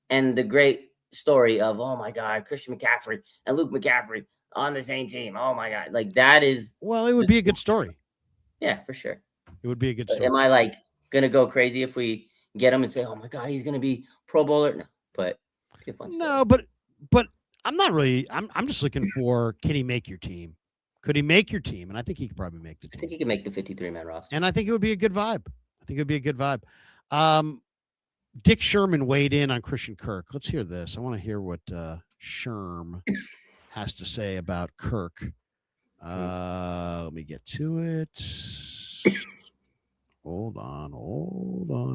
Speaker 2: And the great story of, oh my God, Christian McCaffrey and Luke McCaffrey on the same team. Oh my God. Like that is.
Speaker 1: Well, it would be a good story.
Speaker 2: Yeah, for sure.
Speaker 1: It would be a good story.
Speaker 2: Am I going to go crazy if we get him and say, oh my God, he's going to be Pro Bowler? No, but it'd be a fun story.
Speaker 1: No, but I'm not really, I'm just looking for, can he make your team? Could he make your team? And I think he could probably make the team.
Speaker 2: I think he could make the 53-man roster.
Speaker 1: And I think it would be a good vibe. Dick Sherman weighed in on Christian Kirk. Let's hear this. I want to hear what Sherm has to say about Kirk. Let me get to it. Hold on.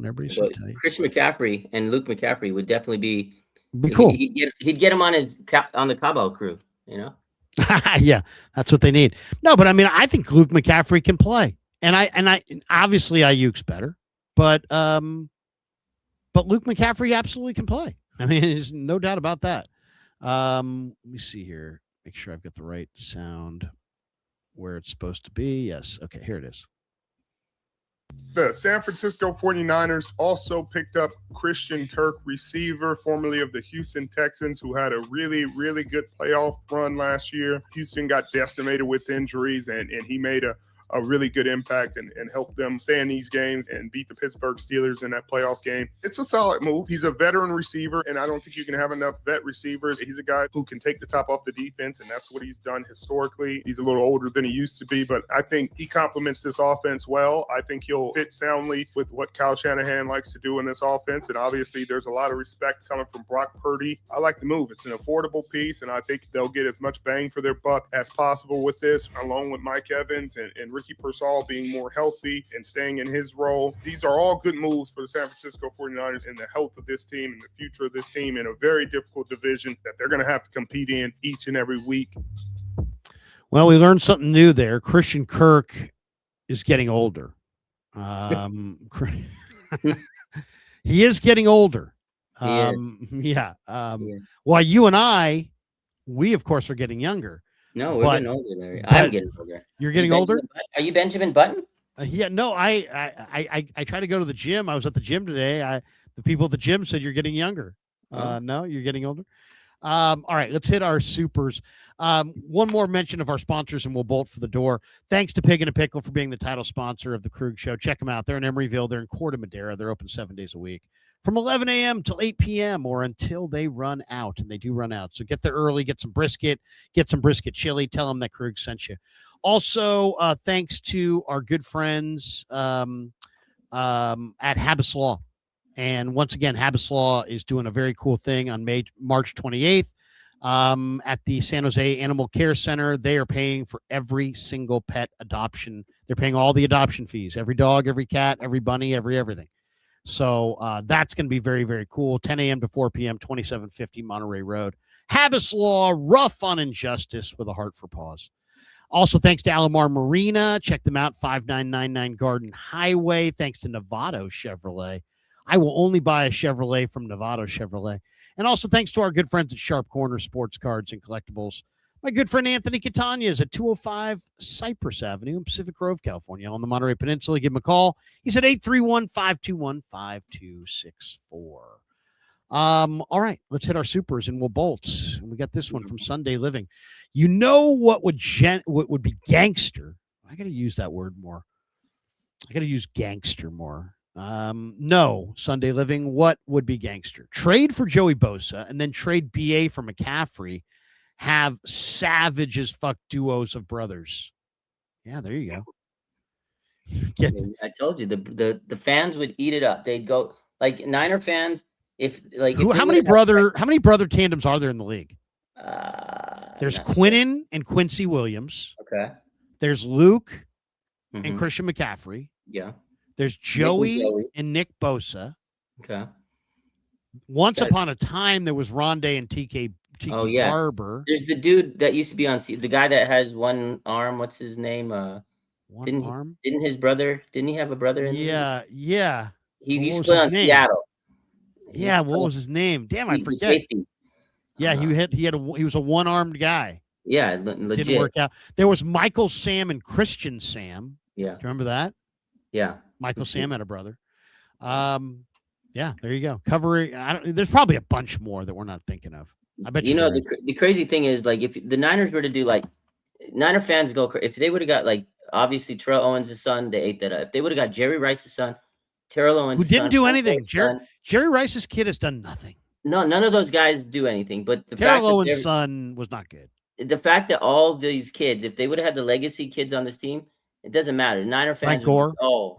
Speaker 1: Everybody should tell you.
Speaker 2: Christian McCaffrey and Luke McCaffrey would definitely be
Speaker 1: cool.
Speaker 2: He'd get him on the Cabo crew, you know?
Speaker 1: Yeah, that's what they need. No, but I mean, I think Luke McCaffrey can play. And I obviously Aiyuk's better, but Luke McCaffrey absolutely can play. I mean, there's no doubt about that. Let me see here. Make sure I've got the right sound where it's supposed to be. Yes. Okay, here it is.
Speaker 3: The San Francisco 49ers also picked up Christian Kirk, receiver, formerly of the Houston Texans, who had a really, really good playoff run last year. Houston got decimated with injuries, and he made a really good impact and helped them stay in these games and beat the Pittsburgh Steelers in that playoff game. It's a solid move. He's a veteran receiver, and I don't think you can have enough vet receivers. He's a guy who can take the top off the defense, and that's what he's done historically. He's a little older than he used to be, but I think he complements this offense well. I think he'll fit soundly with what Kyle Shanahan likes to do in this offense, and obviously there's a lot of respect coming from Brock Purdy. I like the move. It's an affordable piece, and I think they'll get as much bang for their buck as possible with this, along with Mike Evans and Ricky Pearsall being more healthy and staying in his role. These are all good moves for the San Francisco 49ers and the health of this team and the future of this team in a very difficult division that they're going to have to compete in each and every week.
Speaker 1: Well, we learned something new there. Christian Kirk is getting older. He is getting older. Yeah. While you and I, we, of course, are getting younger.
Speaker 2: No, we're getting older, Larry. I'm getting older.
Speaker 1: You're getting older?
Speaker 2: Are you Benjamin Button?
Speaker 1: Yeah, no, I try to go to the gym. I was at the gym today. The people at the gym said you're getting younger. No, you're getting older. All right, let's hit our supers. One more mention of our sponsors and we'll bolt for the door. Thanks to Pig and a Pickle for being the title sponsor of the Kreuger Show. Check them out. They're in Emeryville. They're in Corte Madera. They're open 7 days a week from 11 a.m. till 8 p.m. or until they run out, and they do run out. So get there early, get some brisket chili. Tell them that Krug sent you. Also, thanks to our good friends at Habas Law. And once again, Habas Law is doing a very cool thing on March 28th at the San Jose Animal Care Center. They are paying for every single pet adoption. They're paying all the adoption fees, every dog, every cat, every bunny, everything. So that's going to be very, very cool. 10 a.m. to 4 p.m., 2750 Monterey Road. Habas Law, rough on injustice with a heart for paws. Also, thanks to Alomar Marina. Check them out, 5999 Garden Highway. Thanks to Novato Chevrolet. I will only buy a Chevrolet from Novato Chevrolet. And also thanks to our good friends at Sharp Corner Sports Cards and Collectibles. My good friend Anthony Catania is at 205 Cypress Avenue in Pacific Grove, California, on the Monterey Peninsula. Give him a call. He's at 831-521-5264. All right, let's hit our supers and we'll bolt. And we got this one from Sunday Living. You know what would be gangster? I got to use that word more. I got to use gangster more. No, Sunday Living. What would be gangster? Trade for Joey Bosa and then trade BA for McCaffrey. Have savage as fuck duos of brothers. Yeah, there you go.
Speaker 2: I told you the fans would eat it up. They'd go like Niner fans.
Speaker 1: How many brother tandems are there in the league? There's Quinnen and Quincy Williams.
Speaker 2: Okay.
Speaker 1: There's Luke and Christian McCaffrey.
Speaker 2: Yeah.
Speaker 1: There's Joey and Nick Bosa.
Speaker 2: Okay.
Speaker 1: Once upon a time, there was Rondé and TK Barber.
Speaker 2: There's the dude that used to be on the guy that has one arm. What's his name?
Speaker 1: Arm?
Speaker 2: Didn't his brother? Didn't he have a brother in
Speaker 1: Yeah.
Speaker 2: He used to play on Seattle.
Speaker 1: Yeah, what was his name? Damn, I forget. Yeah, he was a one-armed guy.
Speaker 2: Yeah, legit.
Speaker 1: Didn't work out. There was Michael Sam and Christian Sam.
Speaker 2: Yeah.
Speaker 1: Do you remember that?
Speaker 2: Yeah.
Speaker 1: Michael Sam had a brother. Yeah, there you go. There's probably a bunch more that we're not thinking of. I bet
Speaker 2: the crazy thing is, like, if the Niners were to do, like, Niner fans go if they would have got, like, obviously Terrell Owens' son, they ate that up. If they would have got Jerry Rice's son, Terrell Owens'
Speaker 1: son, who didn't do anything. Jerry Rice's kid has done nothing.
Speaker 2: No, none of those guys do anything. But
Speaker 1: Terrell Owens' son was not good.
Speaker 2: The fact that all these kids, if they would have had the legacy kids on this team, it doesn't matter. Niner fans,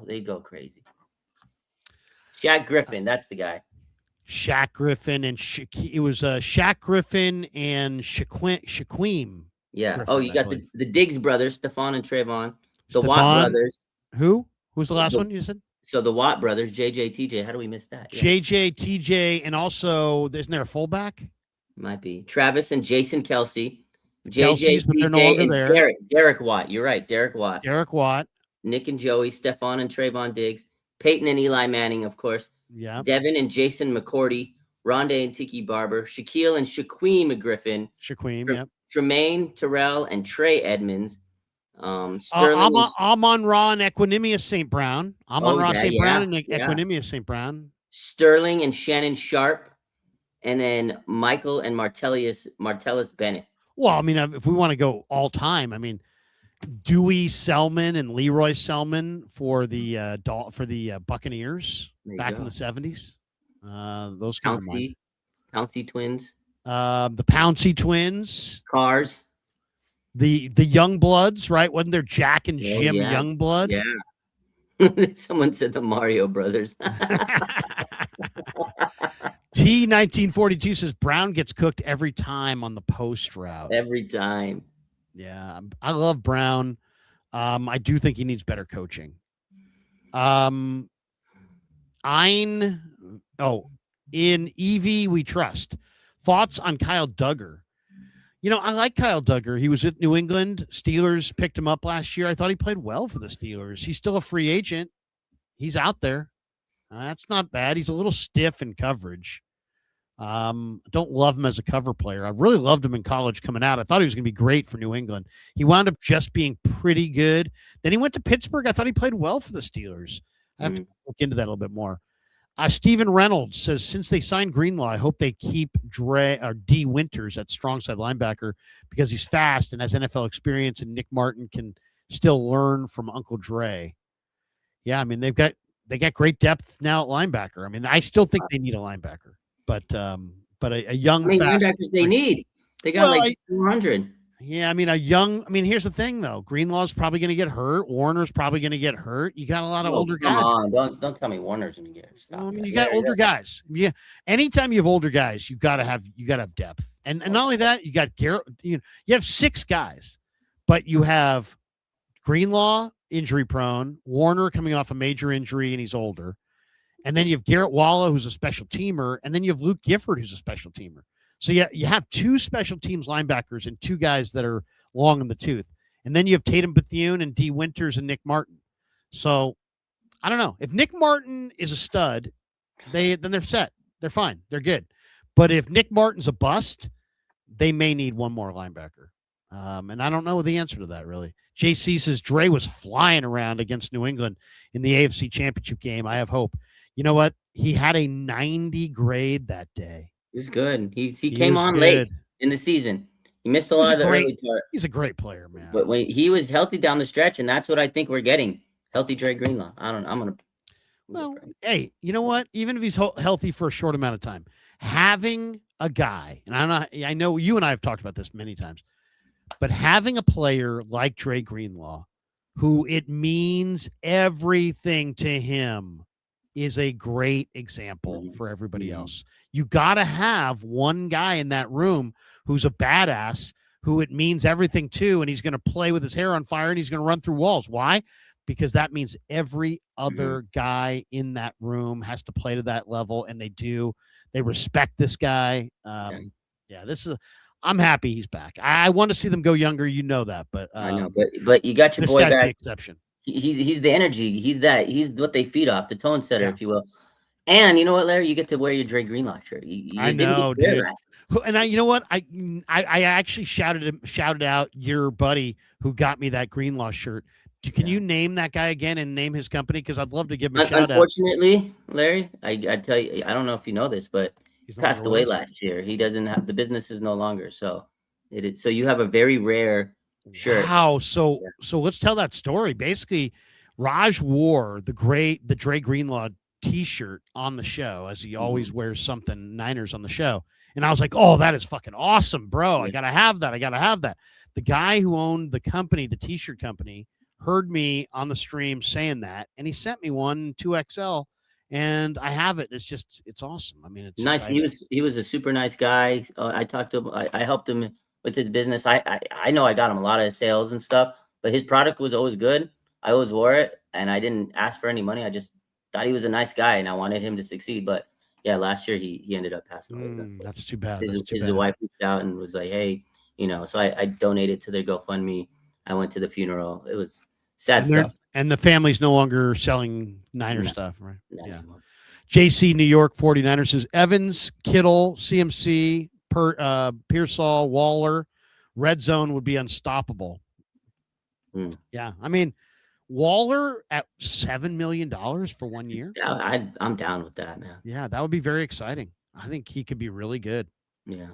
Speaker 2: they'd go crazy. Shaq Griffin, that's the guy.
Speaker 1: Shaq Griffin and it was Shaq Griffin and Shaquem.
Speaker 2: Yeah.
Speaker 1: Griffin,
Speaker 2: you got the Diggs brothers, Stephon and Trayvon. The Watt brothers.
Speaker 1: Who? Who's the last one you said?
Speaker 2: So the Watt brothers, JJ, TJ. How do we miss that?
Speaker 1: Yeah. JJ, TJ, and also isn't there a fullback?
Speaker 2: Might be Travis and Jason Kelsey.
Speaker 1: JJ, but they're no longer there.
Speaker 2: Derek Watt. You're right. Derek Watt. Nick and Joey, Stephon and Trayvon Diggs. Peyton and Eli Manning, of course.
Speaker 1: Yeah.
Speaker 2: Devin and Jason McCourty. Rondé and Tiki Barber. Shaquille and Shaquem Griffin.
Speaker 1: Yep.
Speaker 2: Tremaine, Terrell, and Trey Edmonds. Sterling
Speaker 1: Amon-Ra and Equanimous St. Brown. Amon-Ra St. Brown and Equanimous St. Brown.
Speaker 2: Sterling and Shannon Sharp. And then Michael and Martellus Bennett.
Speaker 1: Well, I mean, if we want to go all time, I mean, Dewey Selman and Leroy Selman for the Buccaneers back in the 70s. Those kind of
Speaker 2: Pouncey twins.
Speaker 1: The Pouncey twins.
Speaker 2: Cars.
Speaker 1: The Youngbloods, right? Wasn't there Jack and Jim Youngblood?
Speaker 2: Yeah. Someone said the Mario Brothers.
Speaker 1: T1942 says Brown gets cooked every time on the post route.
Speaker 2: Every time.
Speaker 1: Yeah, I love Brown. I do think he needs better coaching. In EV we trust. Thoughts on Kyle Duggar? I like Kyle Duggar. He was at New England. Steelers picked him up last year. I thought he played well for the Steelers. He's still a free agent. He's out there. That's not bad. He's a little stiff in coverage. Don't love him as a cover player. I really loved him in college coming out. I thought he was going to be great for New England. He wound up just being pretty good. Then he went to Pittsburgh. I thought he played well for the Steelers. I have to look into that a little bit more. Stephen Reynolds says, since they signed Greenlaw, I hope they keep D. Winters at strong side linebacker because he's fast and has NFL experience, and Nick Martin can still learn from Uncle Dre. Yeah, I mean, they got great depth now at linebacker. I mean, I still think they need a linebacker, but a young fast
Speaker 2: linebackers they need. They got 400.
Speaker 1: Yeah, I mean, here's the thing though. Greenlaw's probably going to get hurt. Warner's probably going to get hurt. You got a lot of older guys.
Speaker 2: Come on, don't tell me Warner's going to get hurt.
Speaker 1: You got older guys. Yeah, anytime you have older guys, you got to have depth. And not only that, you got Garrett. You have 6 guys, but you have Greenlaw injury prone, Warner coming off a major injury and he's older, and then you have Garrett Walla who's a special teamer, and then you have Luke Gifford who's a special teamer. So you have 2 special teams linebackers and 2 guys that are long in the tooth. And then you have Tatum Bethune and D. Winters and Nick Martin. So I don't know. If Nick Martin is a stud, then they're set. They're fine. They're good. But if Nick Martin's a bust, they may need one more linebacker. And I don't know the answer to that, really. JC says Dre was flying around against New England in the AFC Championship game. I have hope. You know what? He had a 90 grade that day.
Speaker 2: He was good. He came on late in the season. He missed a lot of the early part.
Speaker 1: He's a great player, man.
Speaker 2: But when he was healthy down the stretch, and that's what I think we're getting. Healthy Dre Greenlaw. I'm gonna.
Speaker 1: Well, hey, you know what? Even if he's healthy for a short amount of time, having a guy, and I know you and I have talked about this many times, but having a player like Dre Greenlaw, who it means everything to him, is a great example for everybody else. You got to have one guy in that room who's a badass, who it means everything to, and he's going to play with his hair on fire and he's going to run through walls. Why? Because that means every other guy in that room has to play to that level, and they do. They respect this guy. I'm happy he's back. I want to see them go younger. You know that, but
Speaker 2: I know, but you got your
Speaker 1: this
Speaker 2: boy
Speaker 1: guy's
Speaker 2: back.
Speaker 1: the exception.
Speaker 2: He's the energy. He's what they feed off, the tone setter, if you will. And you know what, Larry? You get to wear your Dre Greenlaw shirt.
Speaker 1: I know, dude. And you know what? I actually shouted out your buddy who got me that Greenlaw shirt. Can you name that guy again and name his company? Because I'd love to give him a shout out.
Speaker 2: Unfortunately, Larry, I tell you, I don't know if you know this, but he passed away last year. He doesn't have the business is no longer. So so you have a very rare shirt.
Speaker 1: Wow. So let's tell that story. Basically, Raj wore the Dre Greenlaw t-shirt on the show, as he always wears something Niners on the show. And I was like, oh, that is fucking awesome, bro. I gotta have that. The guy who owned the company, the t-shirt company, heard me on the stream saying that, and he sent me one 2XL, and I have it. It's awesome. I mean, it's
Speaker 2: nice. He was a super nice guy. I talked to him. I helped him with his business. I know I got him a lot of sales and stuff, but his product was always good. I always wore it, and I didn't ask for any money. I just thought he was a nice guy, and I wanted him to succeed. But yeah, last year he ended up passing away.
Speaker 1: That's too bad.
Speaker 2: His wife reached out and was like, hey, so I donated to their GoFundMe. I went to the funeral. It was sad stuff.
Speaker 1: And the family's no longer selling Niner stuff, right? Yeah. JC New York 49ers says Evans, Kittle, CMC, Pearsall, Waller, red zone would be unstoppable. Yeah. I mean, Waller at $7 million for 1 year.
Speaker 2: Yeah, I'm down with that, man.
Speaker 1: Yeah, that would be very exciting. I think he could be really good.
Speaker 2: Yeah.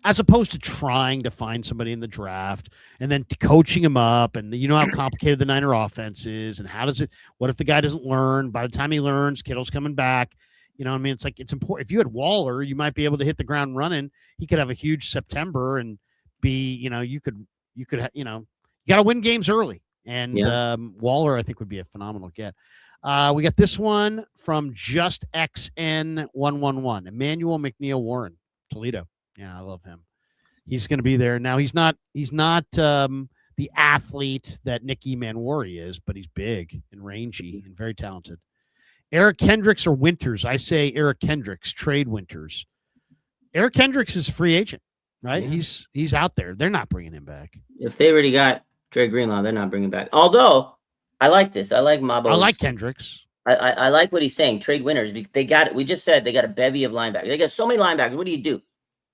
Speaker 1: As opposed to trying to find somebody in the draft and then coaching him up, and you know how complicated the Niner offense is, and what if the guy doesn't learn? By the time he learns, Kittle's coming back. You know what I mean? It's important. If you had Waller, you might be able to hit the ground running. He could have a huge September and be, you got to win games early. And Waller, I think, would be a phenomenal get. We got this one from Just XN111, Emmanuel McNeil Warren, Toledo. Yeah, I love him. He's going to be there. Now, he's not the athlete that Nicky Manwari is, but he's big and rangy and very talented. Eric Kendricks or Winters? I say Eric Kendricks, trade Winters. Eric Kendricks is a free agent, right? Yeah. He's out there. They're not bringing him back.
Speaker 2: If they already got Dre Greenlaw, they're not bringing back. Although, I like this. I like Mabo.
Speaker 1: I like Kendricks.
Speaker 2: I like what he's saying. Trade winners. They got it. We just said they got a bevy of linebackers. They got so many linebackers. What do you do?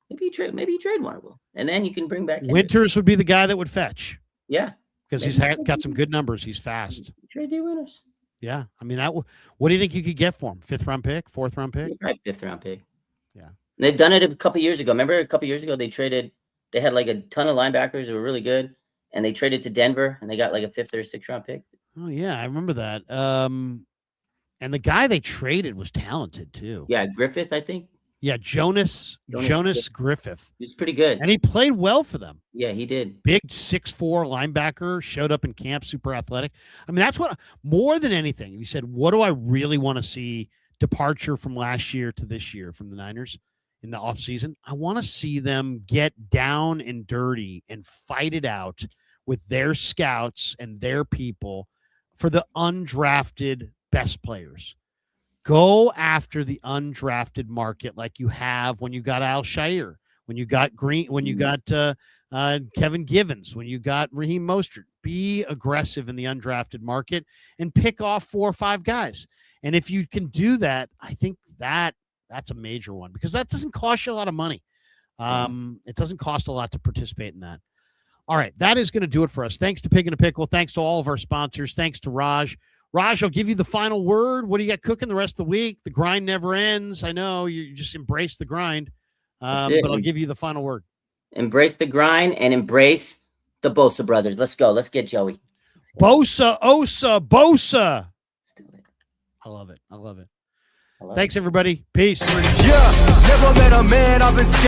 Speaker 2: Maybe you trade one of them, and then you can bring back Kendricks.
Speaker 1: Winters would be the guy that would fetch.
Speaker 2: Yeah,
Speaker 1: because he's got some good numbers. He's fast.
Speaker 2: Trade your winners.
Speaker 1: Yeah, I mean what do you think you could get for him? 5th round pick, 4th round pick?
Speaker 2: Right, 5th round pick.
Speaker 1: Yeah,
Speaker 2: they've done it a couple years ago. Remember, a couple years ago they had like a ton of linebackers that were really good, and they traded to Denver, and they got like a 5th or 6th round pick.
Speaker 1: Oh yeah, I remember that. And the guy they traded was talented too.
Speaker 2: Yeah, Griffith, I think.
Speaker 1: Yeah, Jonas Griffith.
Speaker 2: He's pretty good.
Speaker 1: And he played well for them.
Speaker 2: Yeah, he did.
Speaker 1: Big 6'4" linebacker, showed up in camp, super athletic. I mean, that's what, more than anything, you said, what do I really want to see departure from last year to this year from the Niners in the offseason? I want to see them get down and dirty and fight it out with their scouts and their people for the undrafted best players. Go after the undrafted market like you have when you got Al Shire, when you got Green, when you got Kevin Givens, when you got Raheem Mostert. Be aggressive in the undrafted market and pick off 4 or 5 guys. And if you can do that, I think that's a major one, because that doesn't cost you a lot of money. It doesn't cost a lot to participate in that. All right, that is going to do it for us. Thanks to Pig and a Pickle. Thanks to all of our sponsors. Thanks to Raj. Raj, I'll give you the final word. What do you got cooking the rest of the week? The grind never ends. I know you just embrace the grind, but I'll give you the final word.
Speaker 2: Embrace the grind and embrace the Bosa brothers. Let's go. Let's get Joey.
Speaker 1: Bosa, Osa, Bosa. I love it. I love it.
Speaker 2: I love
Speaker 1: Thanks, everybody. Peace.
Speaker 4: Yeah, never met a man I've been scared.